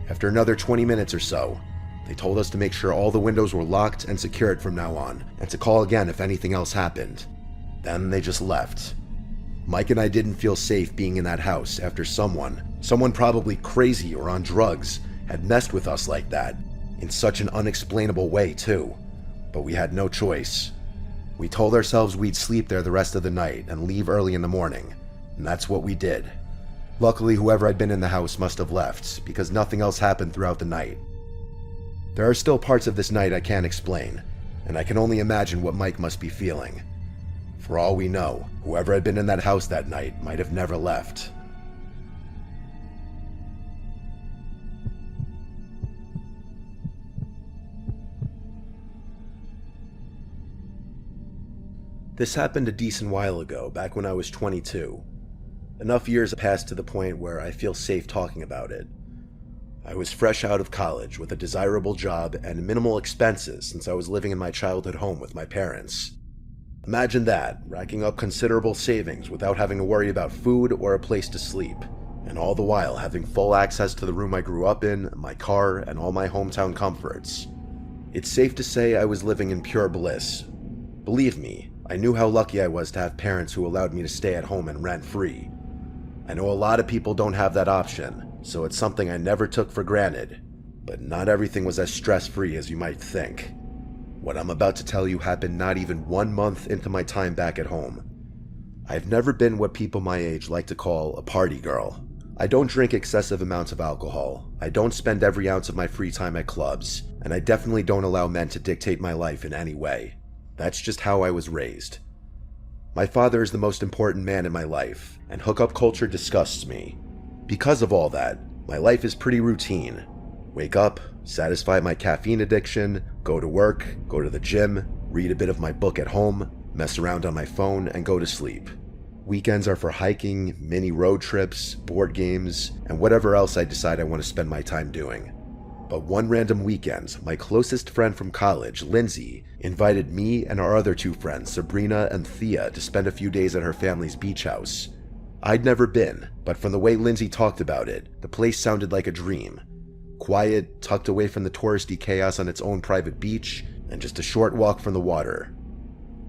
After another 20 minutes or so, they told us to make sure all the windows were locked and secured from now on, and to call again if anything else happened. Then they just left. Mike and I didn't feel safe being in that house after someone probably crazy or on drugs, had messed with us like that, in such an unexplainable way too. But we had no choice. We told ourselves we'd sleep there the rest of the night and leave early in the morning, and that's what we did. Luckily, whoever had been in the house must have left, because nothing else happened throughout the night. There are still parts of this night I can't explain, and I can only imagine what Mike must be feeling. For all we know, whoever had been in that house that night might have never left. This happened a decent while ago, back when I was 22. Enough years passed to the point where I feel safe talking about it. I was fresh out of college with a desirable job and minimal expenses since I was living in my childhood home with my parents. Imagine that, racking up considerable savings without having to worry about food or a place to sleep, and all the while having full access to the room I grew up in, my car, and all my hometown comforts. It's safe to say I was living in pure bliss. Believe me, I knew how lucky I was to have parents who allowed me to stay at home and rent free. I know a lot of people don't have that option, so it's something I never took for granted, but not everything was as stress-free as you might think. What I'm about to tell you happened not even 1 month into my time back at home. I've never been what people my age like to call a party girl. I don't drink excessive amounts of alcohol, I don't spend every ounce of my free time at clubs, and I definitely don't allow men to dictate my life in any way. That's just how I was raised. My father is the most important man in my life, and hookup culture disgusts me. Because of all that, my life is pretty routine. Wake up, satisfy my caffeine addiction, go to work, go to the gym, read a bit of my book at home, mess around on my phone, and go to sleep. Weekends are for hiking, mini road trips, board games, and whatever else I decide I want to spend my time doing. But one random weekend, my closest friend from college, Lindsay, invited me and our other 2 friends, Sabrina and Thea, to spend a few days at her family's beach house. I'd never been, but from the way Lindsay talked about it, the place sounded like a dream. Quiet, tucked away from the touristy chaos on its own private beach, and just a short walk from the water.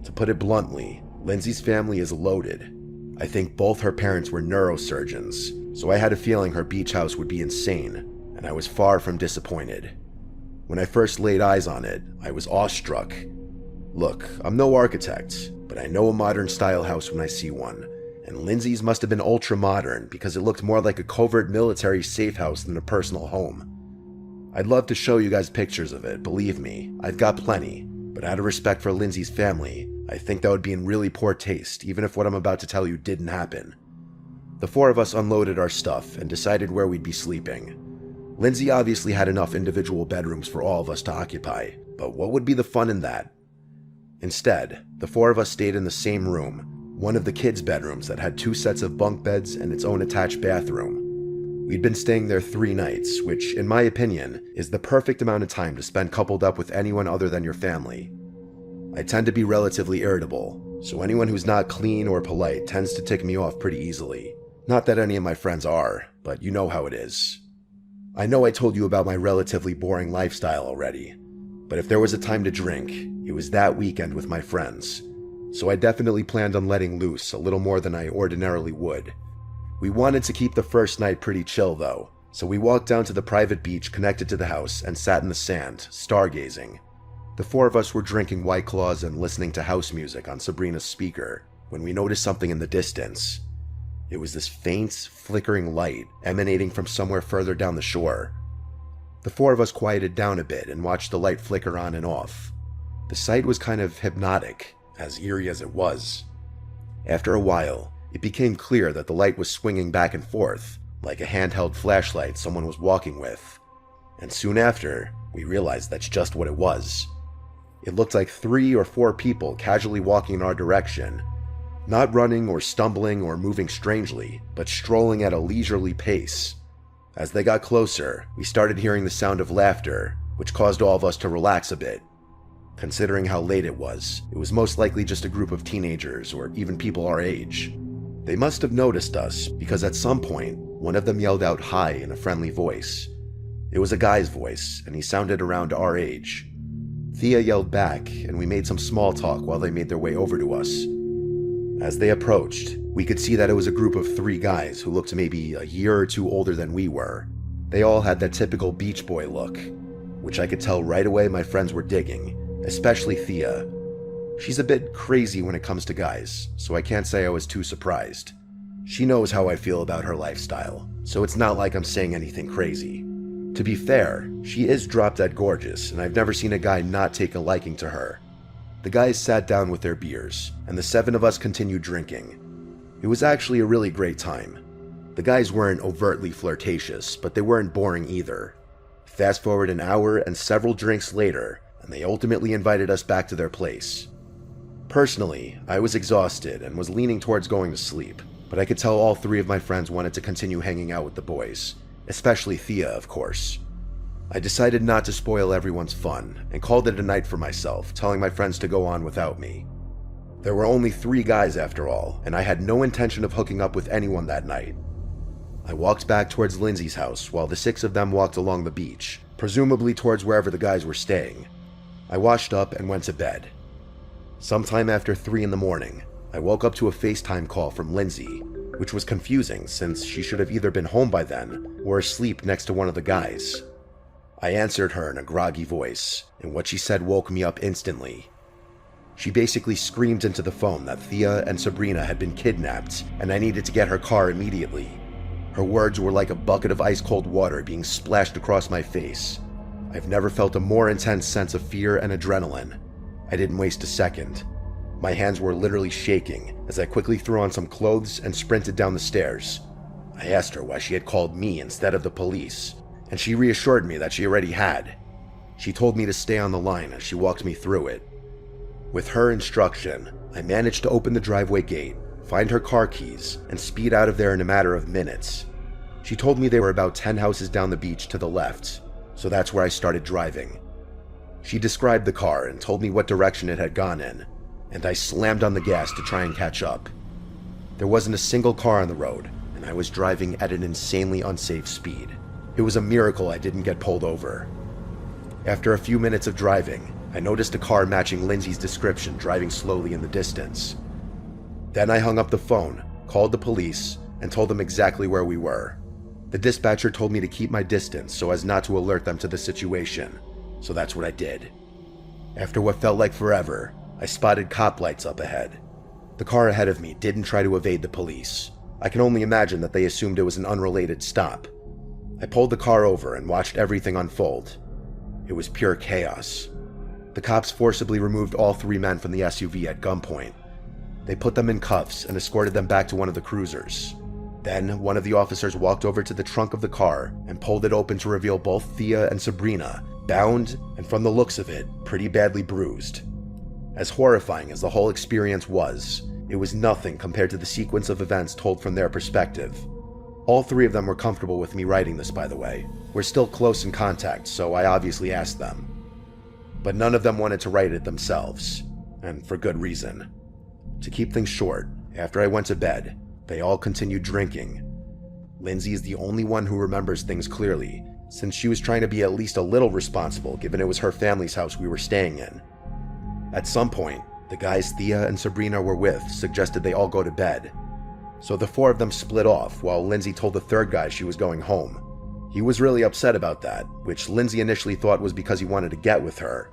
To put it bluntly, Lindsay's family is loaded. I think both her parents were neurosurgeons, so I had a feeling her beach house would be insane, and I was far from disappointed. When I first laid eyes on it, I was awestruck. Look, I'm no architect, but I know a modern style house when I see one, and Lindsay's must have been ultra modern because it looked more like a covert military safe house than a personal home. I'd love to show you guys pictures of it, believe me, I've got plenty, but out of respect for Lindsay's family, I think that would be in really poor taste, even if what I'm about to tell you didn't happen. The four of us unloaded our stuff and decided where we'd be sleeping. Lindsay obviously had enough individual bedrooms for all of us to occupy, but what would be the fun in that? Instead, the four of us stayed in the same room, one of the kids' bedrooms that had 2 sets of bunk beds and its own attached bathroom. We'd been staying there 3 nights, which, in my opinion, is the perfect amount of time to spend coupled up with anyone other than your family. I tend to be relatively irritable, so anyone who's not clean or polite tends to tick me off pretty easily. Not that any of my friends are, but you know how it is. I know I told you about my relatively boring lifestyle already, but if there was a time to drink, it was that weekend with my friends, so I definitely planned on letting loose a little more than I ordinarily would. We wanted to keep the first night pretty chill though, so we walked down to the private beach connected to the house and sat in the sand, stargazing. The four of us were drinking White Claws and listening to house music on Sabrina's speaker when we noticed something in the distance. It was this faint, flickering light emanating from somewhere further down the shore. The four of us quieted down a bit and watched the light flicker on and off. The sight was kind of hypnotic, as eerie as it was. After a while, it became clear that the light was swinging back and forth, like a handheld flashlight someone was walking with. And soon after, we realized that's just what it was. It looked like 3 or 4 people casually walking in our direction, not running or stumbling or moving strangely, but strolling at a leisurely pace. As they got closer, we started hearing the sound of laughter, which caused all of us to relax a bit. Considering how late it was most likely just a group of teenagers or even people our age. They must have noticed us because at some point, one of them yelled out hi in a friendly voice. It was a guy's voice, and he sounded around our age. Thea yelled back, and we made some small talk while they made their way over to us. As they approached, we could see that it was a group of 3 guys who looked maybe a year or 2 older than we were. They all had that typical beach boy look, which I could tell right away my friends were digging, especially Thea. She's a bit crazy when it comes to guys, so I can't say I was too surprised. She knows how I feel about her lifestyle, so it's not like I'm saying anything crazy. To be fair, she is drop-dead gorgeous, and I've never seen a guy not take a liking to her. The guys sat down with their beers, and the 7 of us continued drinking. It was actually a really great time. The guys weren't overtly flirtatious, but they weren't boring either. Fast forward an hour and several drinks later, and they ultimately invited us back to their place. Personally, I was exhausted and was leaning towards going to sleep, but I could tell all 3 of my friends wanted to continue hanging out with the boys, especially Thea, of course. I decided not to spoil everyone's fun and called it a night for myself, telling my friends to go on without me. There were only 3 guys after all, and I had no intention of hooking up with anyone that night. I walked back towards Lindsay's house while the 6 of them walked along the beach, presumably towards wherever the guys were staying. I washed up and went to bed. Sometime after 3 in the morning, I woke up to a FaceTime call from Lindsay, which was confusing since she should have either been home by then or asleep next to one of the guys. I answered her in a groggy voice, and what she said woke me up instantly. She basically screamed into the phone that Thea and Sabrina had been kidnapped and I needed to get her car immediately. Her words were like a bucket of ice-cold water being splashed across my face. I've never felt a more intense sense of fear and adrenaline. I didn't waste a second. My hands were literally shaking as I quickly threw on some clothes and sprinted down the stairs. I asked her why she had called me instead of the police, and she reassured me that she already had. She told me to stay on the line as she walked me through it. With her instruction, I managed to open the driveway gate, find her car keys, and speed out of there in a matter of minutes. She told me they were about 10 houses down the beach to the left, so that's where I started driving. She described the car and told me what direction it had gone in, and I slammed on the gas to try and catch up. There wasn't a single car on the road, and I was driving at an insanely unsafe speed. It was a miracle I didn't get pulled over. After a few minutes of driving, I noticed a car matching Lindsay's description driving slowly in the distance. Then I hung up the phone, called the police, and told them exactly where we were. The dispatcher told me to keep my distance so as not to alert them to the situation, so that's what I did. After what felt like forever, I spotted cop lights up ahead. The car ahead of me didn't try to evade the police. I can only imagine that they assumed it was an unrelated stop. I pulled the car over and watched everything unfold. It was pure chaos. The The cops forcibly removed all 3 men from the SUV at gunpoint. They put them in cuffs and escorted them back to one of the cruisers. Then, one of the officers walked over to the trunk of the car and pulled it open to reveal both Thea and Sabrina, bound and, from the looks of it, pretty badly bruised. As horrifying as the whole experience was, it was nothing compared to the sequence of events told from their perspective. All 3 of them were comfortable with me writing this, by the way. We're still close in contact, so I obviously asked them. But none of them wanted to write it themselves, and for good reason. To keep things short, after I went to bed, they all continued drinking. Lindsay is the only one who remembers things clearly, since she was trying to be at least a little responsible given it was her family's house we were staying in. At some point, the guys Thea and Sabrina were with suggested they all go to bed. So the 4 of them split off while Lindsay told the 3rd guy she was going home. He was really upset about that, which Lindsay initially thought was because he wanted to get with her.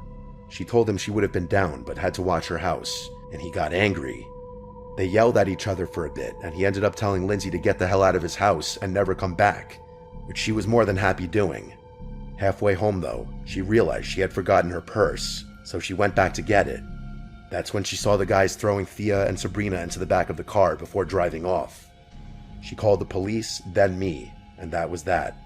She told him she would have been down but had to watch her house, and he got angry. They yelled at each other for a bit, and he ended up telling Lindsay to get the hell out of his house and never come back, which she was more than happy doing. Halfway home though, she realized she had forgotten her purse, so she went back to get it. That's when she saw the guys throwing Thea and Sabrina into the back of the car before driving off. She called the police, then me, and that was that.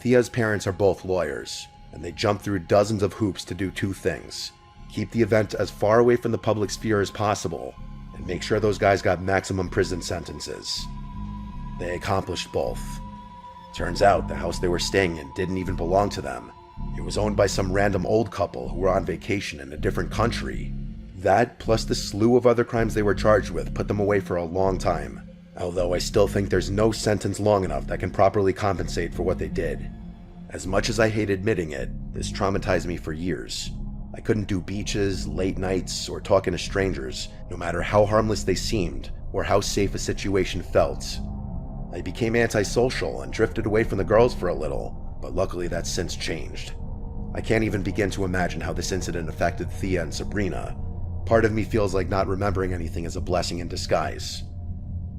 Thea's parents are both lawyers, and they jumped through dozens of hoops to do 2 things: keep the event as far away from the public sphere as possible, and make sure those guys got maximum prison sentences. They accomplished both. Turns out the house they were staying in didn't even belong to them. It was owned by some random old couple who were on vacation in a different country. That, plus the slew of other crimes they were charged with, put them away for a long time. Although I still think there's no sentence long enough that can properly compensate for what they did. As much as I hate admitting it, this traumatized me for years. I couldn't do beaches, late nights, or talking to strangers, no matter how harmless they seemed, or how safe a situation felt. I became antisocial and drifted away from the girls for a little, but luckily that's since changed. I can't even begin to imagine how this incident affected Thea and Sabrina. Part of me feels like not remembering anything is a blessing in disguise.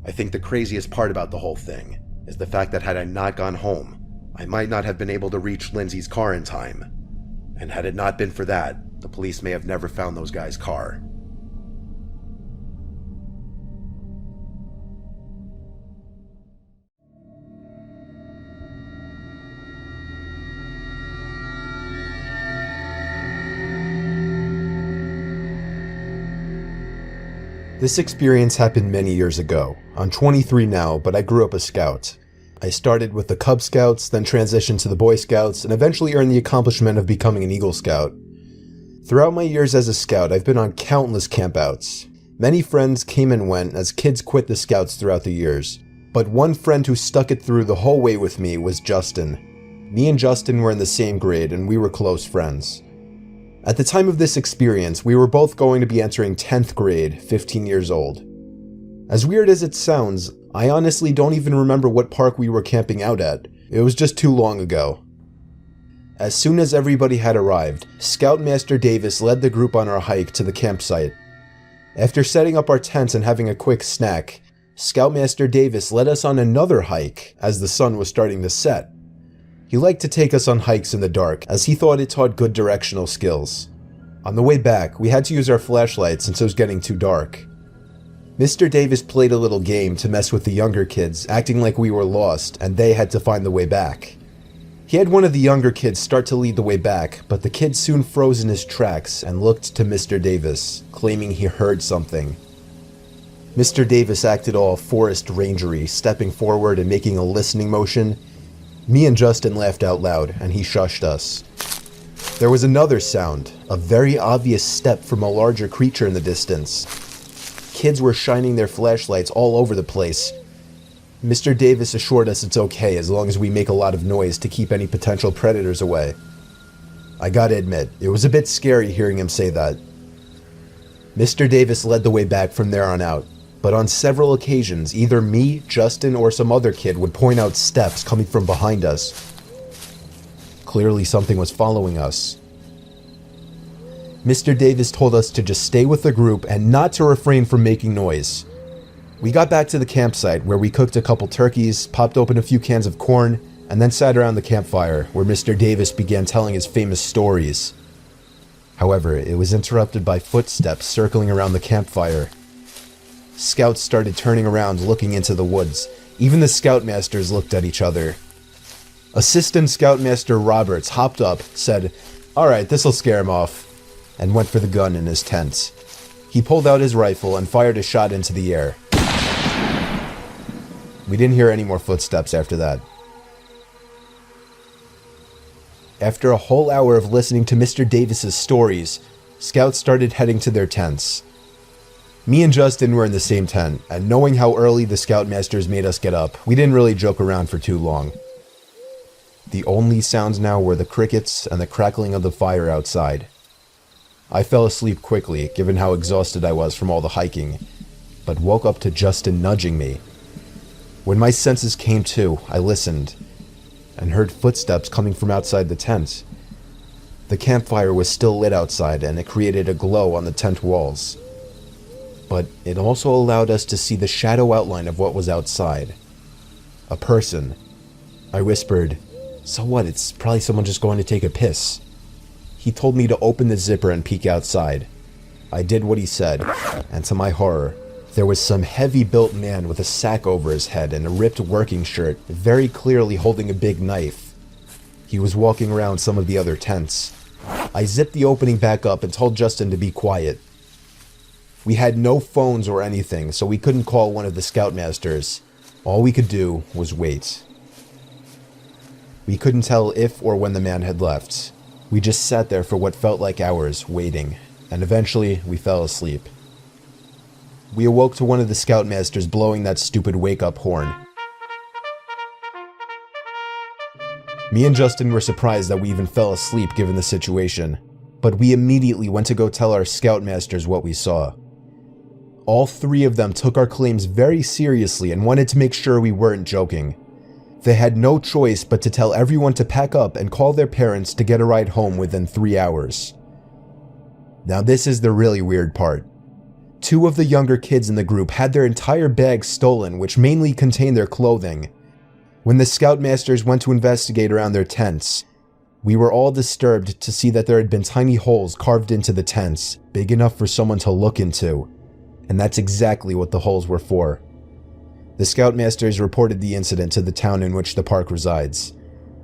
I think the craziest part about the whole thing is the fact that had I not gone home, I might not have been able to reach Lindsay's car in time. And had it not been for that, the police may have never found those guys' car. This experience happened many years ago. I'm 23 now, but I grew up a scout. I started with the Cub Scouts, then transitioned to the Boy Scouts, and eventually earned the accomplishment of becoming an Eagle Scout. Throughout my years as a scout, I've been on countless campouts. Many friends came and went as kids quit the Scouts throughout the years. But one friend who stuck it through the whole way with me was Justin. Me and Justin were in the same grade, and we were close friends. At the time of this experience, we were both going to be entering 10th grade, 15 years old. As weird as it sounds, I honestly don't even remember what park we were camping out at. It was just too long ago. As soon as everybody had arrived, Scoutmaster Davis led the group on our hike to the campsite. After setting up our tents and having a quick snack, Scoutmaster Davis led us on another hike as the sun was starting to set. He liked to take us on hikes in the dark, as he thought it taught good directional skills. On the way back, we had to use our flashlights since it was getting too dark. Mr. Davis played a little game to mess with the younger kids, acting like we were lost and they had to find the way back. He had one of the younger kids start to lead the way back, but the kid soon froze in his tracks and looked to Mr. Davis, claiming he heard something. Mr. Davis acted all forest rangery, stepping forward and making a listening motion. Me and Justin laughed out loud, and he shushed us. There was another sound, a very obvious step from a larger creature in the distance. Kids were shining their flashlights all over the place. Mr. Davis assured us it's okay as long as we make a lot of noise to keep any potential predators away. I gotta admit, it was a bit scary hearing him say that. Mr. Davis led the way back from there on out. But on several occasions, either me, Justin, or some other kid would point out steps coming from behind us. Clearly something was following us. Mr. Davis told us to just stay with the group and not to refrain from making noise. We got back to the campsite where we cooked a couple turkeys, popped open a few cans of corn, and then sat around the campfire where Mr. Davis began telling his famous stories. However, it was interrupted by footsteps circling around the campfire. Scouts started turning around, looking into the woods. Even the scoutmasters looked at each other. Assistant Scoutmaster Roberts hopped up, said, "Alright, this'll scare him off," and went for the gun in his tent. He pulled out his rifle and fired a shot into the air. We didn't hear any more footsteps after that. After a whole hour of listening to Mr. Davis's stories, scouts started heading to their tents. Me and Justin were in the same tent, and knowing how early the scoutmasters made us get up, we didn't really joke around for too long. The only sounds now were the crickets and the crackling of the fire outside. I fell asleep quickly, given how exhausted I was from all the hiking, but woke up to Justin nudging me. When my senses came to, I listened, and heard footsteps coming from outside the tent. The campfire was still lit outside, and it created a glow on the tent walls. But it also allowed us to see the shadow outline of what was outside. A person. I whispered, "So what, it's probably someone just going to take a piss." He told me to open the zipper and peek outside. I did what he said, and to my horror, there was some heavy-built man with a sack over his head and a ripped working shirt, very clearly holding a big knife. He was walking around some of the other tents. I zipped the opening back up and told Justin to be quiet. We had no phones or anything, so we couldn't call one of the scoutmasters. All we could do was wait. We couldn't tell if or when the man had left. We just sat there for what felt like hours, waiting, and eventually we fell asleep. We awoke to one of the scoutmasters blowing that stupid wake-up horn. Me and Justin were surprised that we even fell asleep given the situation, but we immediately went to go tell our scoutmasters what we saw. All three of them took our claims very seriously and wanted to make sure we weren't joking. They had no choice but to tell everyone to pack up and call their parents to get a ride home within 3 hours. Now this is the really weird part. Two of the younger kids in the group had their entire bags stolen, which mainly contained their clothing. When the scoutmasters went to investigate around their tents, we were all disturbed to see that there had been tiny holes carved into the tents, big enough for someone to look into. And that's exactly what the holes were for. The scoutmasters reported the incident to the town in which the park resides.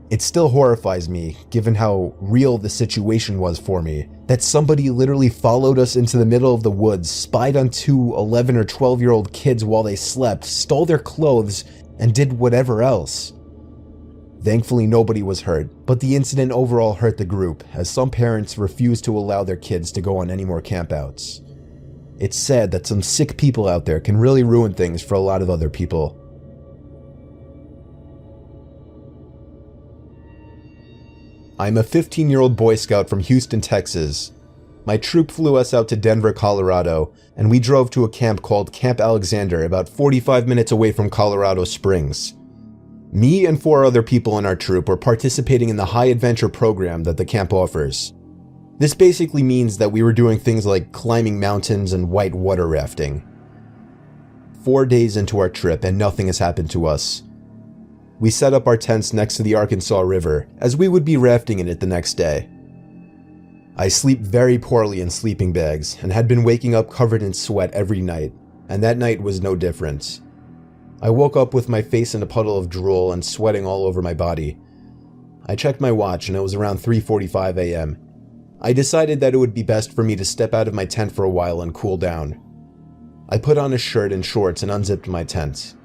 It still horrifies me, given how real the situation was for me, that somebody literally followed us into the middle of the woods, spied on two 11 or 12-year-old kids while they slept, stole their clothes, and did whatever else. Thankfully, nobody was hurt, but the incident overall hurt the group, as some parents refused to allow their kids to go on any more campouts. It's sad that some sick people out there can really ruin things for a lot of other people. I'm a 15-year-old Boy Scout from Houston, Texas. My troop flew us out to Denver, Colorado, and we drove to a camp called Camp Alexander, about 45 minutes away from Colorado Springs. Me and 4 other people in our troop were participating in the high adventure program that the camp offers. This basically means that we were doing things like climbing mountains and white water rafting. 4 days into our trip and nothing has happened to us. We set up our tents next to the Arkansas River, as we would be rafting in it the next day. I sleep very poorly in sleeping bags and had been waking up covered in sweat every night, and that night was no different. I woke up with my face in a puddle of drool and sweating all over my body. I checked my watch and it was around 3:45 a.m. I decided that it would be best for me to step out of my tent for a while and cool down. I put on a shirt and shorts and unzipped my tent.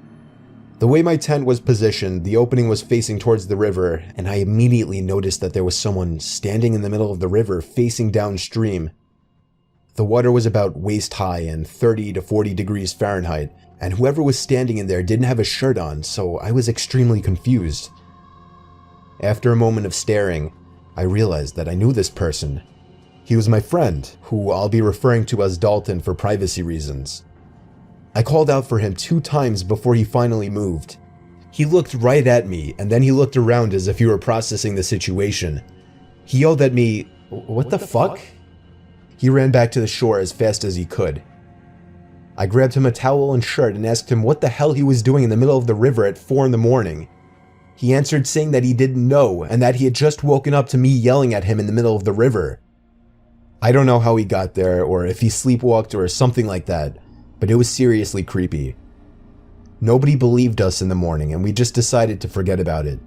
The way my tent was positioned, the opening was facing towards the river, and I immediately noticed that there was someone standing in the middle of the river facing downstream. The water was about waist high and 30 to 40 degrees Fahrenheit, and whoever was standing in there didn't have a shirt on, so I was extremely confused. After a moment of staring, I realized that I knew this person. He was my friend, who I'll be referring to as Dalton for privacy reasons. I called out for him 2 times before he finally moved. He looked right at me, and then he looked around as if he were processing the situation. He yelled at me, "What the fuck?" He ran back to the shore as fast as he could. I grabbed him a towel and shirt and asked him what the hell he was doing in the middle of the river at 4 in the morning. He answered saying that he didn't know and that he had just woken up to me yelling at him in the middle of the river. I don't know how he got there or if he sleepwalked or something like that, but it was seriously creepy. Nobody believed us in the morning and we just decided to forget about it.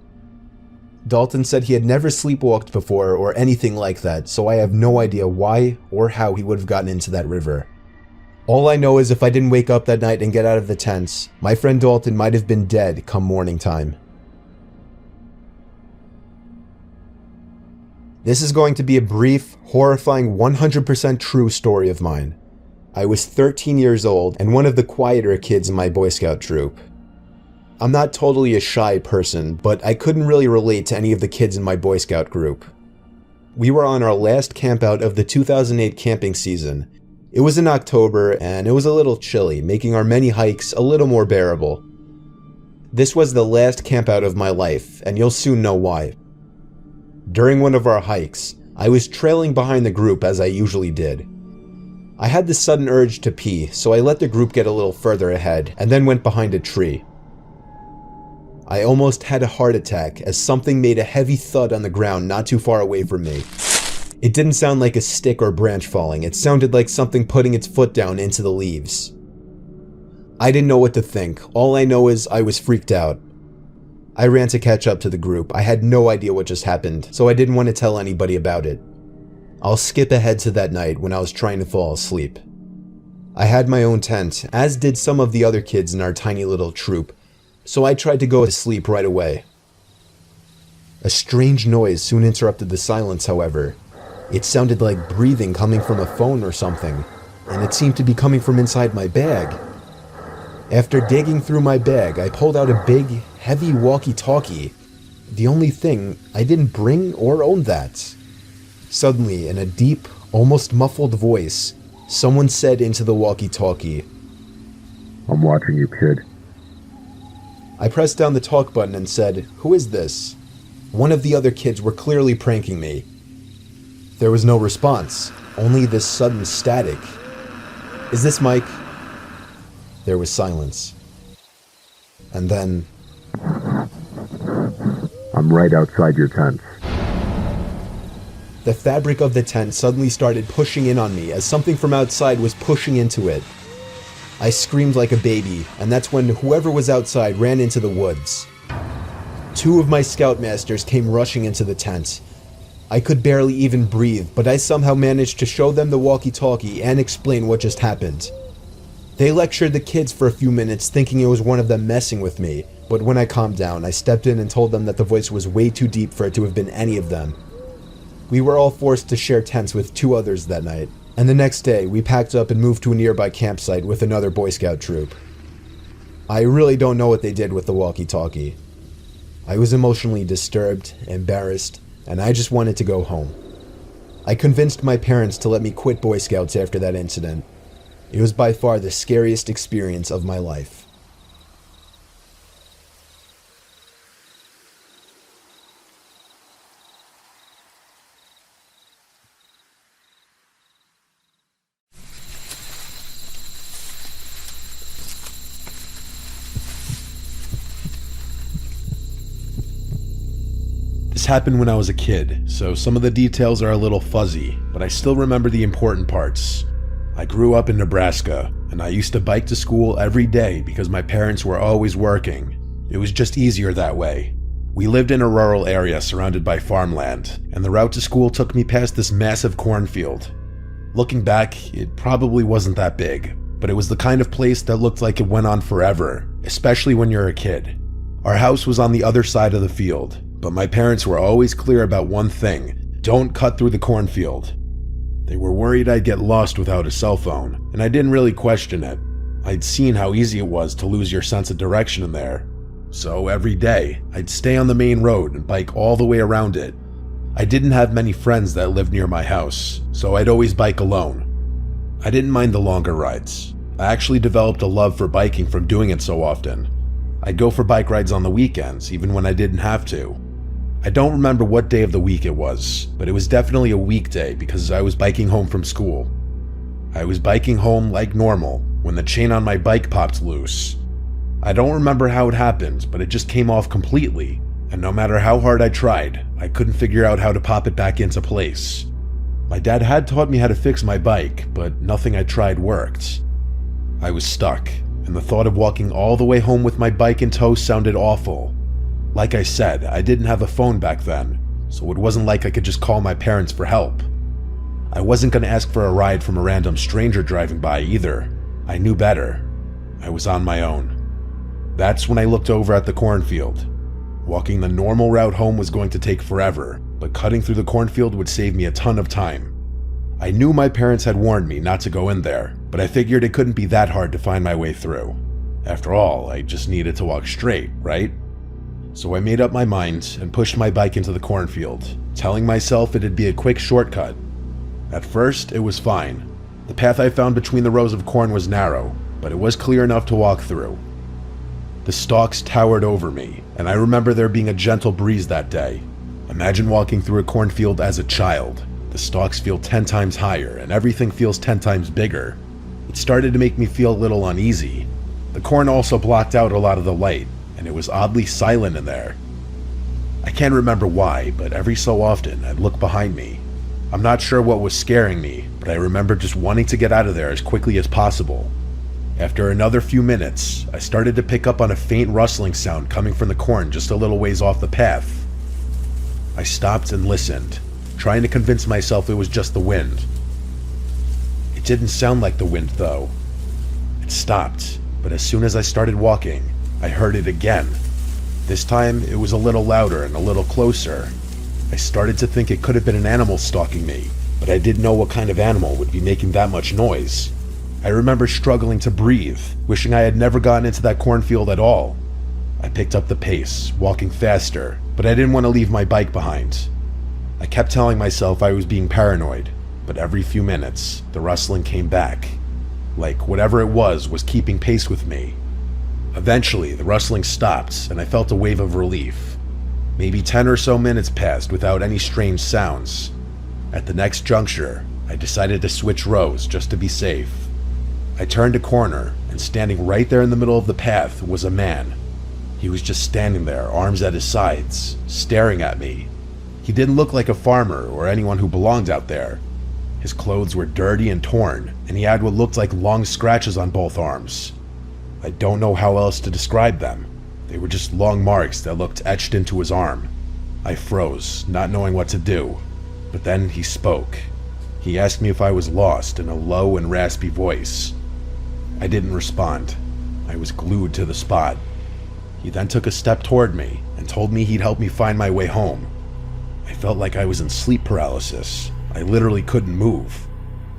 Dalton said he had never sleepwalked before or anything like that, so I have no idea why or how he would have gotten into that river. All I know is if I didn't wake up that night and get out of the tents, my friend Dalton might have been dead come morning time. This is going to be a brief, horrifying 100% true story of mine. I was 13 years old and one of the quieter kids in my Boy Scout troop. I'm not totally a shy person, but I couldn't really relate to any of the kids in my Boy Scout group. We were on our last campout of the 2008 camping season. It was in October and it was a little chilly, making our many hikes a little more bearable. This was the last campout of my life, and you'll soon know why. During one of our hikes, I was trailing behind the group as I usually did. I had this sudden urge to pee, so I let the group get a little further ahead and then went behind a tree. I almost had a heart attack as something made a heavy thud on the ground not too far away from me. It didn't sound like a stick or branch falling, it sounded like something putting its foot down into the leaves. I didn't know what to think, all I know is I was freaked out. I ran to catch up to the group. I had no idea what just happened, so I didn't want to tell anybody about it. I'll skip ahead to that night when I was trying to fall asleep. I had my own tent, as did some of the other kids in our tiny little troop, so I tried to go to sleep right away. A strange noise soon interrupted the silence, however. It sounded like breathing coming from a phone or something, and it seemed to be coming from inside my bag. After digging through my bag, I pulled out a big, heavy walkie-talkie. The only thing, I didn't bring or own that. Suddenly, in a deep, almost muffled voice, someone said into the walkie-talkie, "I'm watching you, kid." I pressed down the talk button and said, "Who is this?" One of the other kids were clearly pranking me. There was no response, only this sudden static. "Is this Mike?" There was silence. And then, "I'm right outside your tent." the fabric of the tent suddenly started pushing in on me as something from outside was pushing into it. I screamed like a baby, and that's when whoever was outside ran into the woods. Two of my scoutmasters came rushing into the tent. I could barely even breathe, but I somehow managed to show them the walkie-talkie and explain what just happened. They lectured the kids for a few minutes, thinking it was one of them messing with me, but when I calmed down, I stepped in and told them that the voice was way too deep for it to have been any of them. We were all forced to share tents with two others that night, and the next day we packed up and moved to a nearby campsite with another Boy Scout troop. I really don't know what they did with the walkie-talkie. I was emotionally disturbed, embarrassed, and I just wanted to go home. I convinced my parents to let me quit Boy Scouts after that incident. It was by far the scariest experience of my life. This happened when I was a kid, so some of the details are a little fuzzy, but I still remember the important parts. I grew up in Nebraska, and I used to bike to school every day because my parents were always working. It was just easier that way. We lived in a rural area surrounded by farmland, and the route to school took me past this massive cornfield. Looking back, it probably wasn't that big, but it was the kind of place that looked like it went on forever, especially when you're a kid. Our house was on the other side of the field, but my parents were always clear about one thing: don't cut through the cornfield. They were worried I'd get lost without a cell phone, and I didn't really question it. I'd seen how easy it was to lose your sense of direction in there. So every day, I'd stay on the main road and bike all the way around it. I didn't have many friends that lived near my house, so I'd always bike alone. I didn't mind the longer rides. I actually developed a love for biking from doing it so often. I'd go for bike rides on the weekends, even when I didn't have to. I don't remember what day of the week it was, but it was definitely a weekday because I was biking home from school. I was biking home like normal when the chain on my bike popped loose. I don't remember how it happened, but it just came off completely, and no matter how hard I tried, I couldn't figure out how to pop it back into place. My dad had taught me how to fix my bike, but nothing I tried worked. I was stuck, and the thought of walking all the way home with my bike in tow sounded awful. Like I said, I didn't have a phone back then, so it wasn't like I could just call my parents for help. I wasn't going to ask for a ride from a random stranger driving by either. I knew better. I was on my own. That's when I looked over at the cornfield. Walking the normal route home was going to take forever, but cutting through the cornfield would save me a ton of time. I knew my parents had warned me not to go in there, but I figured it couldn't be that hard to find my way through. After all, I just needed to walk straight, right? So I made up my mind and pushed my bike into the cornfield, telling myself it'd be a quick shortcut. At first, it was fine. The path I found between the rows of corn was narrow, but it was clear enough to walk through. The stalks towered over me, and I remember there being a gentle breeze that day. Imagine walking through a cornfield as a child. The stalks feel 10 times higher, and everything feels 10 times bigger. It started to make me feel a little uneasy. The corn also blocked out a lot of the light, and it was oddly silent in there. I can't remember why, but every so often I'd look behind me. I'm not sure what was scaring me, but I remember just wanting to get out of there as quickly as possible. After another few minutes, I started to pick up on a faint rustling sound coming from the corn just a little ways off the path. I stopped and listened, trying to convince myself it was just the wind. It didn't sound like the wind, though. It stopped, but as soon as I started walking, I heard it again. This time, it was a little louder and a little closer. I started to think it could have been an animal stalking me, but I didn't know what kind of animal would be making that much noise. I remember struggling to breathe, wishing I had never gotten into that cornfield at all. I picked up the pace, walking faster, but I didn't want to leave my bike behind. I kept telling myself I was being paranoid, but every few minutes, the rustling came back. Like whatever it was keeping pace with me. Eventually, the rustling stopped, and I felt a wave of relief. Maybe 10 or so minutes passed without any strange sounds. At the next juncture, I decided to switch rows just to be safe. I turned a corner, and standing right there in the middle of the path was a man. He was just standing there, arms at his sides, staring at me. He didn't look like a farmer or anyone who belonged out there. His clothes were dirty and torn, and he had what looked like long scratches on both arms. I don't know how else to describe them. They were just long marks that looked etched into his arm. I froze, not knowing what to do. But then he spoke. He asked me if I was lost in a low and raspy voice. I didn't respond. I was glued to the spot. He then took a step toward me and told me he'd help me find my way home. I felt like I was in sleep paralysis. I literally couldn't move.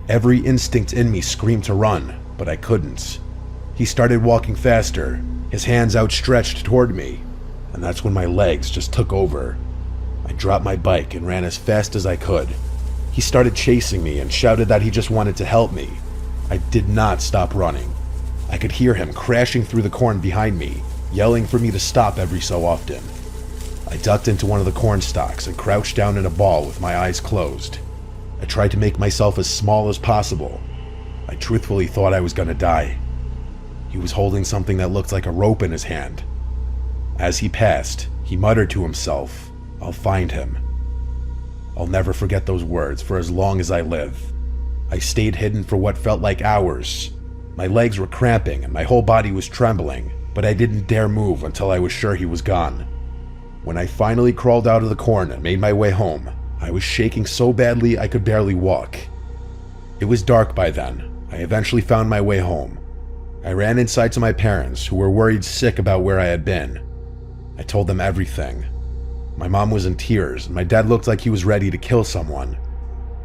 Every instinct in me screamed to run, but I couldn't. He started walking faster, his hands outstretched toward me, and that's when my legs just took over. I dropped my bike and ran as fast as I could. He started chasing me and shouted that he just wanted to help me. I did not stop running. I could hear him crashing through the corn behind me, yelling for me to stop every so often. I ducked into one of the corn stalks and crouched down in a ball with my eyes closed. I tried to make myself as small as possible. I truthfully thought I was gonna die. He was holding something that looked like a rope in his hand. As he passed, he muttered to himself, "I'll find him." I'll never forget those words for as long as I live. I stayed hidden for what felt like hours. My legs were cramping and my whole body was trembling, but I didn't dare move until I was sure he was gone. When I finally crawled out of the corn and made my way home, I was shaking so badly I could barely walk. It was dark by then. I eventually found my way home. I ran inside to my parents, who were worried sick about where I had been. I told them everything. My mom was in tears, and my dad looked like he was ready to kill someone.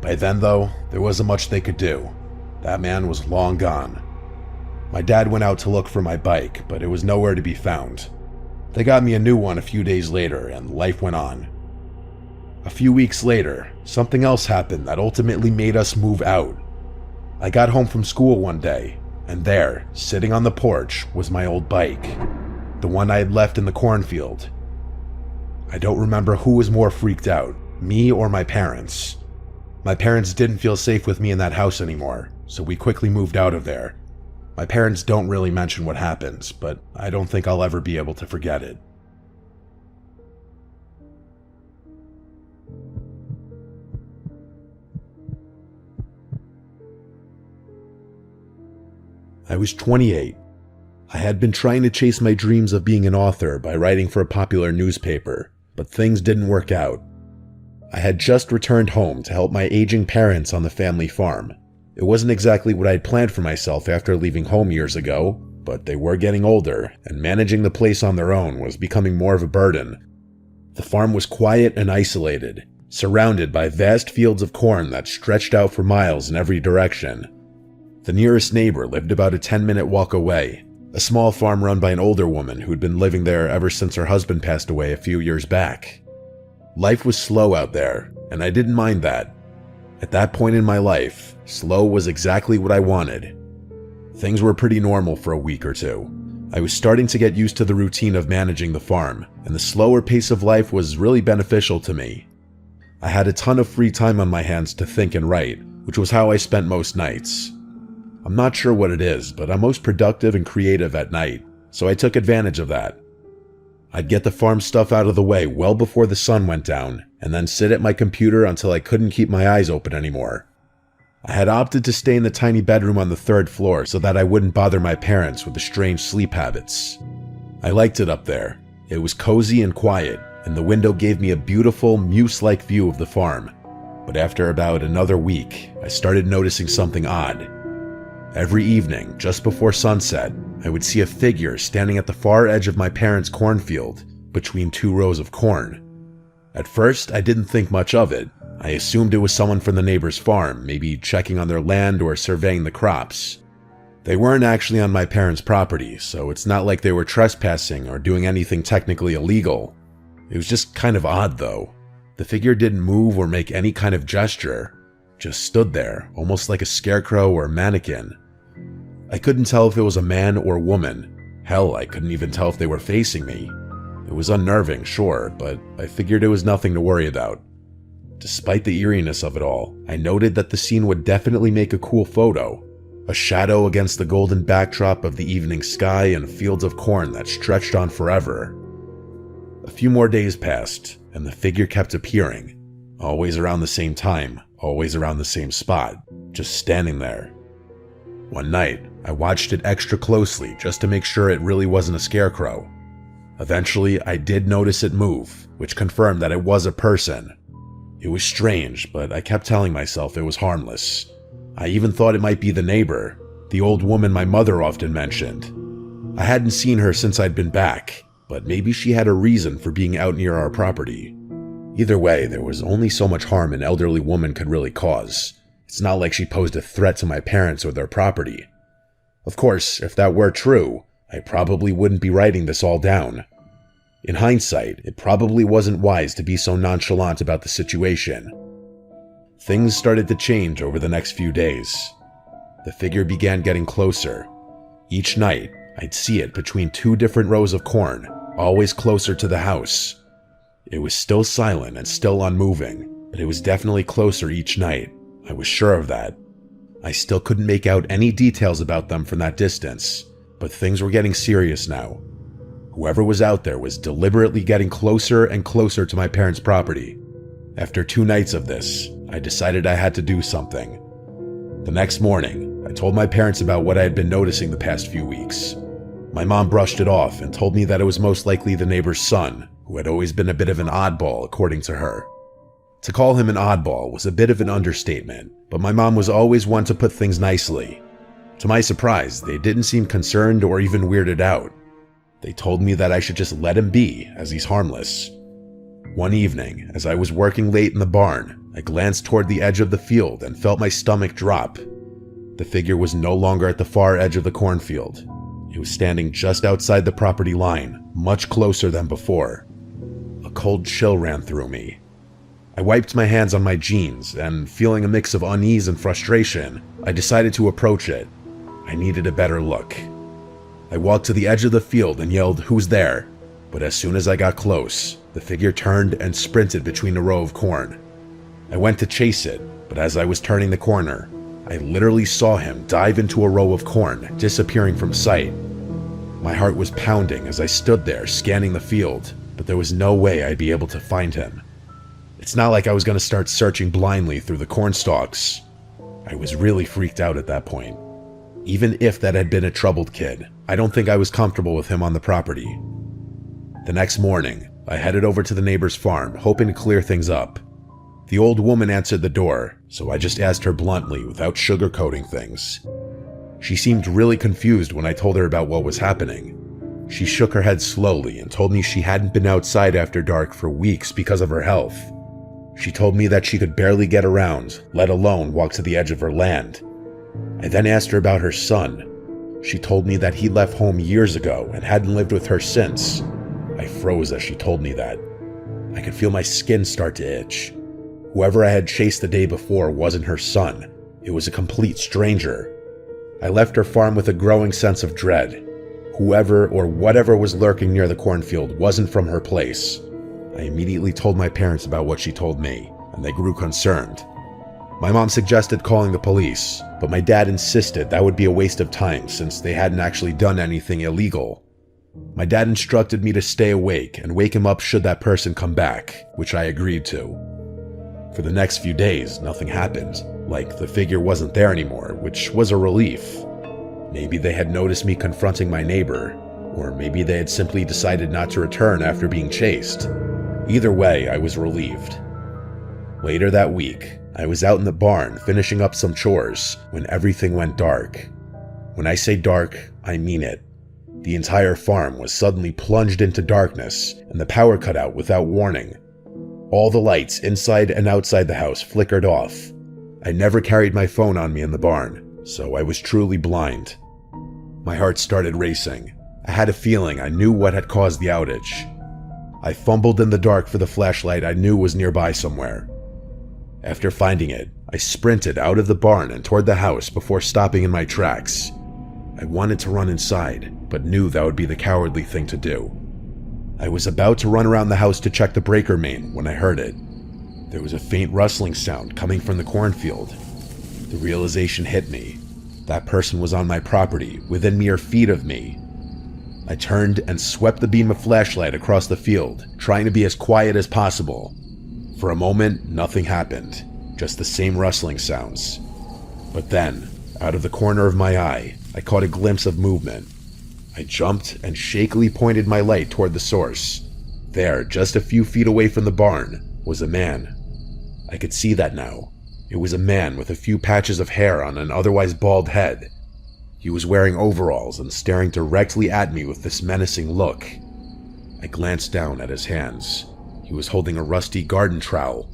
By then, though, there wasn't much they could do. That man was long gone. My dad went out to look for my bike, but it was nowhere to be found. They got me a new one a few days later, and life went on. A few weeks later, something else happened that ultimately made us move out. I got home from school one day, and there, sitting on the porch, was my old bike. The one I had left in the cornfield. I don't remember who was more freaked out, me or my parents. My parents didn't feel safe with me in that house anymore, so we quickly moved out of there. My parents don't really mention what happens, but I don't think I'll ever be able to forget it. I was 28. I had been trying to chase my dreams of being an author by writing for a popular newspaper, but things didn't work out. I had just returned home to help my aging parents on the family farm. It wasn't exactly what I'd planned for myself after leaving home years ago, but they were getting older, and managing the place on their own was becoming more of a burden. The farm was quiet and isolated, surrounded by vast fields of corn that stretched out for miles in every direction. The nearest neighbor lived about a 10-minute walk away, a small farm run by an older woman who'd been living there ever since her husband passed away a few years back. Life was slow out there, and I didn't mind that. At that point in my life, slow was exactly what I wanted. Things were pretty normal for a week or two. I was starting to get used to the routine of managing the farm, and the slower pace of life was really beneficial to me. I had a ton of free time on my hands to think and write, which was how I spent most nights. I'm not sure what it is, but I'm most productive and creative at night, so I took advantage of that. I'd get the farm stuff out of the way well before the sun went down, and then sit at my computer until I couldn't keep my eyes open anymore. I had opted to stay in the tiny bedroom on the 3rd floor so that I wouldn't bother my parents with the strange sleep habits. I liked it up there. It was cozy and quiet, and the window gave me a beautiful, muse-like view of the farm. But after about another week, I started noticing something odd. Every evening, just before sunset, I would see a figure standing at the far edge of my parents' cornfield, between 2 rows of corn. At first, I didn't think much of it. I assumed it was someone from the neighbor's farm, maybe checking on their land or surveying the crops. They weren't actually on my parents' property, so it's not like they were trespassing or doing anything technically illegal. It was just kind of odd, though. The figure didn't move or make any kind of gesture, just stood there, almost like a scarecrow or a mannequin. I couldn't tell if it was a man or woman. Hell, I couldn't even tell if they were facing me. It was unnerving, sure, but I figured it was nothing to worry about. Despite the eeriness of it all, I noted that the scene would definitely make a cool photo. A shadow against the golden backdrop of the evening sky and fields of corn that stretched on forever. A few more days passed, and the figure kept appearing. Always around the same time, always around the same spot, just standing there. One night, I watched it extra closely just to make sure it really wasn't a scarecrow. Eventually, I did notice it move, which confirmed that it was a person. It was strange, but I kept telling myself it was harmless. I even thought it might be the neighbor, the old woman my mother often mentioned. I hadn't seen her since I'd been back, but maybe she had a reason for being out near our property. Either way, there was only so much harm an elderly woman could really cause. It's not like she posed a threat to my parents or their property. Of course, if that were true, I probably wouldn't be writing this all down. In hindsight, it probably wasn't wise to be so nonchalant about the situation. Things started to change over the next few days. The figure began getting closer. Each night, I'd see it between 2 different rows of corn, always closer to the house. It was still silent and still unmoving, but it was definitely closer each night. I was sure of that. I still couldn't make out any details about them from that distance, but things were getting serious now. Whoever was out there was deliberately getting closer and closer to my parents' property. After 2 nights of this, I decided I had to do something. The next morning, I told my parents about what I had been noticing the past few weeks. My mom brushed it off and told me that it was most likely the neighbor's son, who had always been a bit of an oddball, according to her. To call him an oddball was a bit of an understatement, but my mom was always one to put things nicely. To my surprise, they didn't seem concerned or even weirded out. They told me that I should just let him be, as he's harmless. One evening, as I was working late in the barn, I glanced toward the edge of the field and felt my stomach drop. The figure was no longer at the far edge of the cornfield. It was standing just outside the property line, much closer than before. A cold chill ran through me. I wiped my hands on my jeans, and feeling a mix of unease and frustration, I decided to approach it. I needed a better look. I walked to the edge of the field and yelled, "Who's there?" But as soon as I got close, the figure turned and sprinted between a row of corn. I went to chase it, but as I was turning the corner, I literally saw him dive into a row of corn, disappearing from sight. My heart was pounding as I stood there scanning the field, but there was no way I'd be able to find him. It's not like I was going to start searching blindly through the corn stalks. I was really freaked out at that point. Even if that had been a troubled kid, I don't think I was comfortable with him on the property. The next morning, I headed over to the neighbor's farm, hoping to clear things up. The old woman answered the door, so I just asked her bluntly without sugarcoating things. She seemed really confused when I told her about what was happening. She shook her head slowly and told me she hadn't been outside after dark for weeks because of her health. She told me that she could barely get around, let alone walk to the edge of her land. I then asked her about her son. She told me that he left home years ago and hadn't lived with her since. I froze as she told me that. I could feel my skin start to itch. Whoever I had chased the day before wasn't her son. It was a complete stranger. I left her farm with a growing sense of dread. Whoever or whatever was lurking near the cornfield wasn't from her place. I immediately told my parents about what she told me, and they grew concerned. My mom suggested calling the police, but my dad insisted that would be a waste of time since they hadn't actually done anything illegal. My dad instructed me to stay awake and wake him up should that person come back, which I agreed to. For the next few days, nothing happened. Like, the figure wasn't there anymore, which was a relief. Maybe they had noticed me confronting my neighbor, or maybe they had simply decided not to return after being chased. Either way, I was relieved. Later that week, I was out in the barn finishing up some chores when everything went dark. When I say dark, I mean it. The entire farm was suddenly plunged into darkness, and the power cut out without warning. All the lights inside and outside the house flickered off. I never carried my phone on me in the barn, so I was truly blind. My heart started racing. I had a feeling I knew what had caused the outage. I fumbled in the dark for the flashlight I knew was nearby somewhere. After finding it, I sprinted out of the barn and toward the house before stopping in my tracks. I wanted to run inside, but knew that would be the cowardly thing to do. I was about to run around the house to check the breaker main when I heard it. There was a faint rustling sound coming from the cornfield. The realization hit me. That person was on my property, within mere feet of me. I turned and swept the beam of flashlight across the field, trying to be as quiet as possible. For a moment, nothing happened, just the same rustling sounds. But then, out of the corner of my eye, I caught a glimpse of movement. I jumped and shakily pointed my light toward the source. There, just a few feet away from the barn, was a man. I could see that now. It was a man with a few patches of hair on an otherwise bald head. He was wearing overalls and staring directly at me with this menacing look. I glanced down at his hands. He was holding a rusty garden trowel.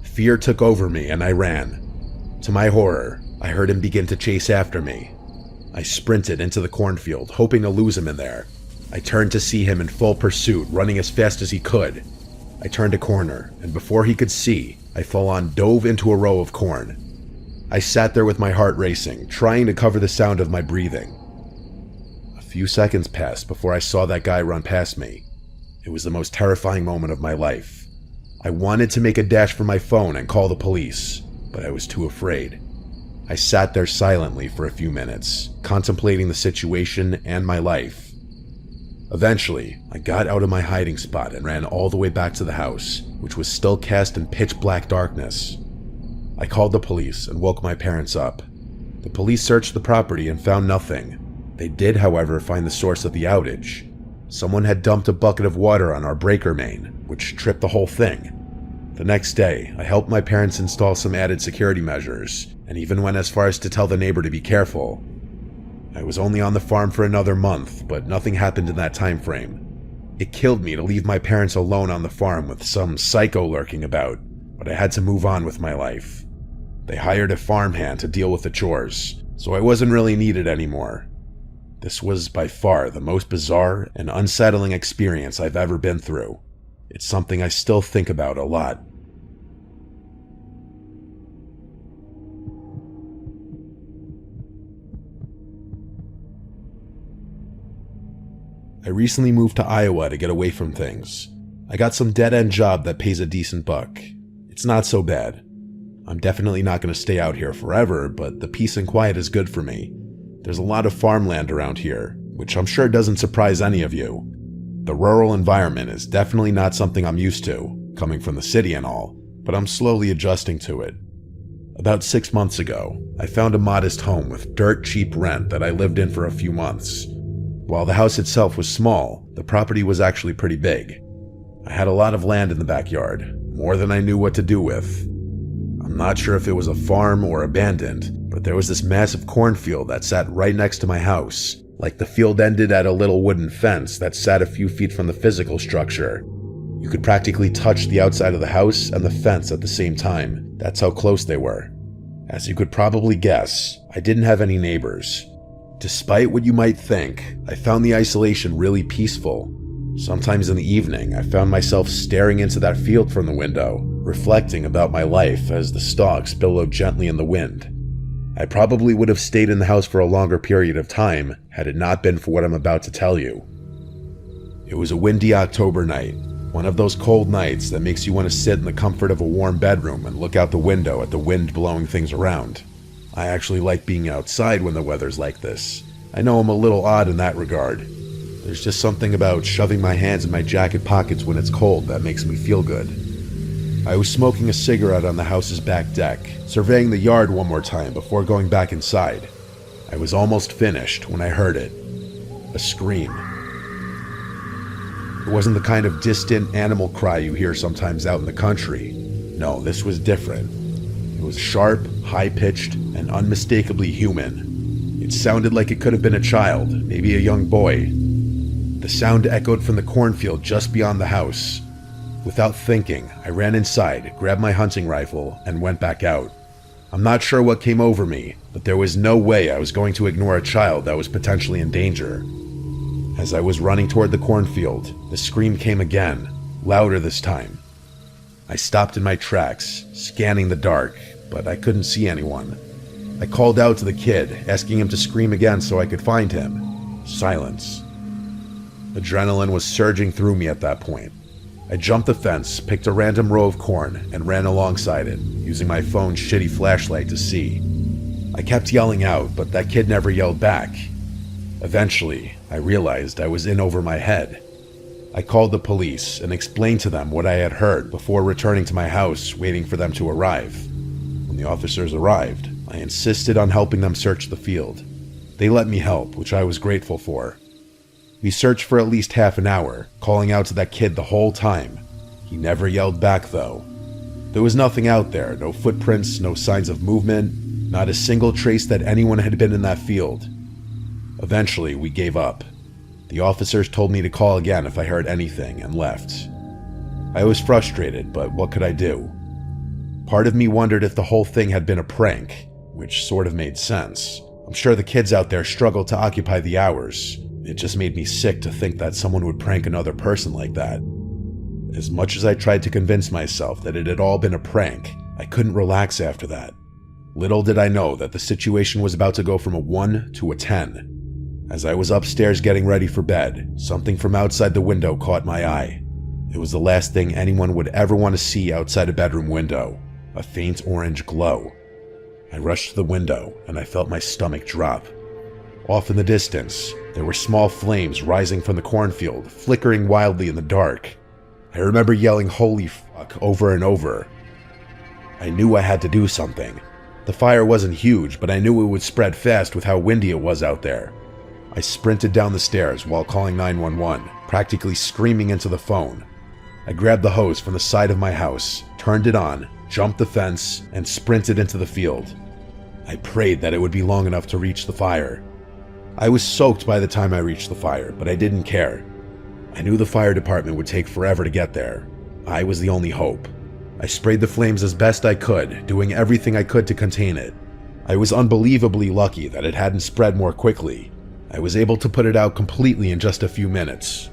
Fear took over me and I ran. To my horror, I heard him begin to chase after me. I sprinted into the cornfield, hoping to lose him in there. I turned to see him in full pursuit, running as fast as he could. I turned a corner, and before he could see, I full-on dove into a row of corn. I sat there with my heart racing, trying to cover the sound of my breathing. A few seconds passed before I saw that guy run past me. It was the most terrifying moment of my life. I wanted to make a dash for my phone and call the police, but I was too afraid. I sat there silently for a few minutes, contemplating the situation and my life. Eventually, I got out of my hiding spot and ran all the way back to the house, which was still cast in pitch-black darkness. I called the police and woke my parents up. The police searched the property and found nothing. They did, however, find the source of the outage. Someone had dumped a bucket of water on our breaker main, which tripped the whole thing. The next day, I helped my parents install some added security measures, and even went as far as to tell the neighbor to be careful. I was only on the farm for another month, but nothing happened in that time frame. It killed me to leave my parents alone on the farm with some psycho lurking about, but I had to move on with my life. They hired a farmhand to deal with the chores, so I wasn't really needed anymore. This was by far the most bizarre and unsettling experience I've ever been through. It's something I still think about a lot. I recently moved to Iowa to get away from things. I got some dead-end job that pays a decent buck. It's not so bad. I'm definitely not going to stay out here forever, but the peace and quiet is good for me. There's a lot of farmland around here, which I'm sure doesn't surprise any of you. The rural environment is definitely not something I'm used to, coming from the city and all, but I'm slowly adjusting to it. About 6 months ago, I found a modest home with dirt cheap rent that I lived in for a few months. While the house itself was small, the property was actually pretty big. I had a lot of land in the backyard, more than I knew what to do with. I'm not sure if it was a farm or abandoned, but there was this massive cornfield that sat right next to my house. Like the field ended at a little wooden fence that sat a few feet from the physical structure. You could practically touch the outside of the house and the fence at the same time. That's how close they were. As you could probably guess, I didn't have any neighbors. Despite what you might think, I found the isolation really peaceful. Sometimes in the evening, I found myself staring into that field from the window, reflecting about my life as the stalks billowed gently in the wind. I probably would have stayed in the house for a longer period of time had it not been for what I'm about to tell you. It was a windy October night, one of those cold nights that makes you want to sit in the comfort of a warm bedroom and look out the window at the wind blowing things around. I actually like being outside when the weather's like this. I know I'm a little odd in that regard. There's just something about shoving my hands in my jacket pockets when it's cold that makes me feel good. I was smoking a cigarette on the house's back deck, surveying the yard one more time before going back inside. I was almost finished when I heard it. A scream. It wasn't the kind of distant animal cry you hear sometimes out in the country. No, this was different. It was sharp, high-pitched, and unmistakably human. It sounded like it could have been a child, maybe a young boy. The sound echoed from the cornfield just beyond the house. Without thinking, I ran inside, grabbed my hunting rifle, and went back out. I'm not sure what came over me, but there was no way I was going to ignore a child that was potentially in danger. As I was running toward the cornfield, the scream came again, louder this time. I stopped in my tracks, scanning the dark, but I couldn't see anyone. I called out to the kid, asking him to scream again so I could find him. Silence. Adrenaline was surging through me at that point. I jumped the fence, picked a random row of corn, and ran alongside it, using my phone's shitty flashlight to see. I kept yelling out, but that kid never yelled back. Eventually, I realized I was in over my head. I called the police and explained to them what I had heard before returning to my house, waiting for them to arrive. When the officers arrived, I insisted on helping them search the field. They let me help, which I was grateful for. We searched for at least half an hour, calling out to that kid the whole time. He never yelled back, though. There was nothing out there, no footprints, no signs of movement, not a single trace that anyone had been in that field. Eventually, we gave up. The officers told me to call again if I heard anything, and left. I was frustrated, but what could I do? Part of me wondered if the whole thing had been a prank, which sort of made sense. I'm sure the kids out there struggled to occupy the hours. It just made me sick to think that someone would prank another person like that. As much as I tried to convince myself that it had all been a prank, I couldn't relax after that. Little did I know that the situation was about to go from a 1 to a 10. As I was upstairs getting ready for bed, something from outside the window caught my eye. It was the last thing anyone would ever want to see outside a bedroom window, a faint orange glow. I rushed to the window, and I felt my stomach drop. Off in the distance, there were small flames rising from the cornfield, flickering wildly in the dark. I remember yelling "holy fuck" over and over. I knew I had to do something. The fire wasn't huge, but I knew it would spread fast with how windy it was out there. I sprinted down the stairs while calling 911, practically screaming into the phone. I grabbed the hose from the side of my house, turned it on, jumped the fence, and sprinted into the field. I prayed that it would be long enough to reach the fire. I was soaked by the time I reached the fire, but I didn't care. I knew the fire department would take forever to get there. I was the only hope. I sprayed the flames as best I could, doing everything I could to contain it. I was unbelievably lucky that it hadn't spread more quickly. I was able to put it out completely in just a few minutes.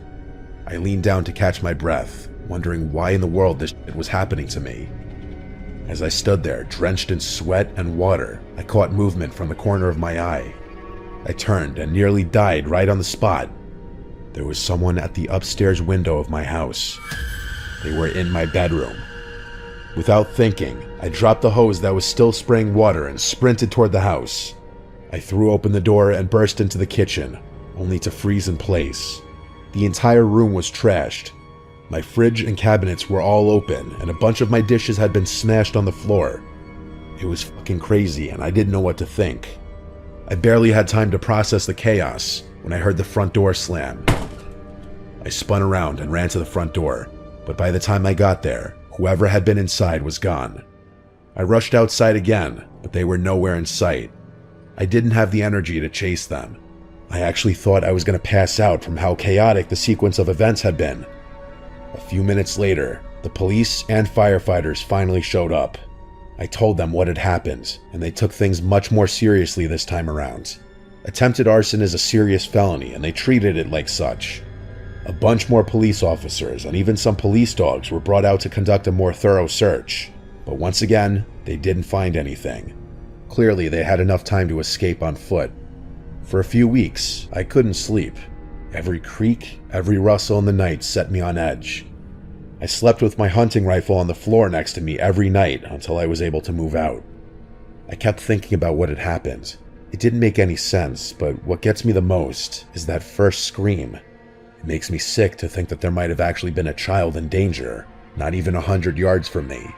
I leaned down to catch my breath, wondering why in the world this shit was happening to me. As I stood there, drenched in sweat and water, I caught movement from the corner of my eye. I turned and nearly died right on the spot. There was someone at the upstairs window of my house. They were in my bedroom. Without thinking, I dropped the hose that was still spraying water and sprinted toward the house. I threw open the door and burst into the kitchen, only to freeze in place. The entire room was trashed. My fridge and cabinets were all open, and a bunch of my dishes had been smashed on the floor. It was fucking crazy, and I didn't know what to think. I barely had time to process the chaos when I heard the front door slam. I spun around and ran to the front door, but by the time I got there, whoever had been inside was gone. I rushed outside again, but they were nowhere in sight. I didn't have the energy to chase them. I actually thought I was going to pass out from how chaotic the sequence of events had been. A few minutes later, the police and firefighters finally showed up. I told them what had happened, and they took things much more seriously this time around. Attempted arson is a serious felony, and they treated it like such. A bunch more police officers and even some police dogs were brought out to conduct a more thorough search, but once again, they didn't find anything. Clearly, they had enough time to escape on foot. For a few weeks, I couldn't sleep. Every creak, every rustle in the night set me on edge. I slept with my hunting rifle on the floor next to me every night until I was able to move out. I kept thinking about what had happened. It didn't make any sense, but what gets me the most is that first scream. It makes me sick to think that there might have actually been a child in danger, not even 100 yards from me.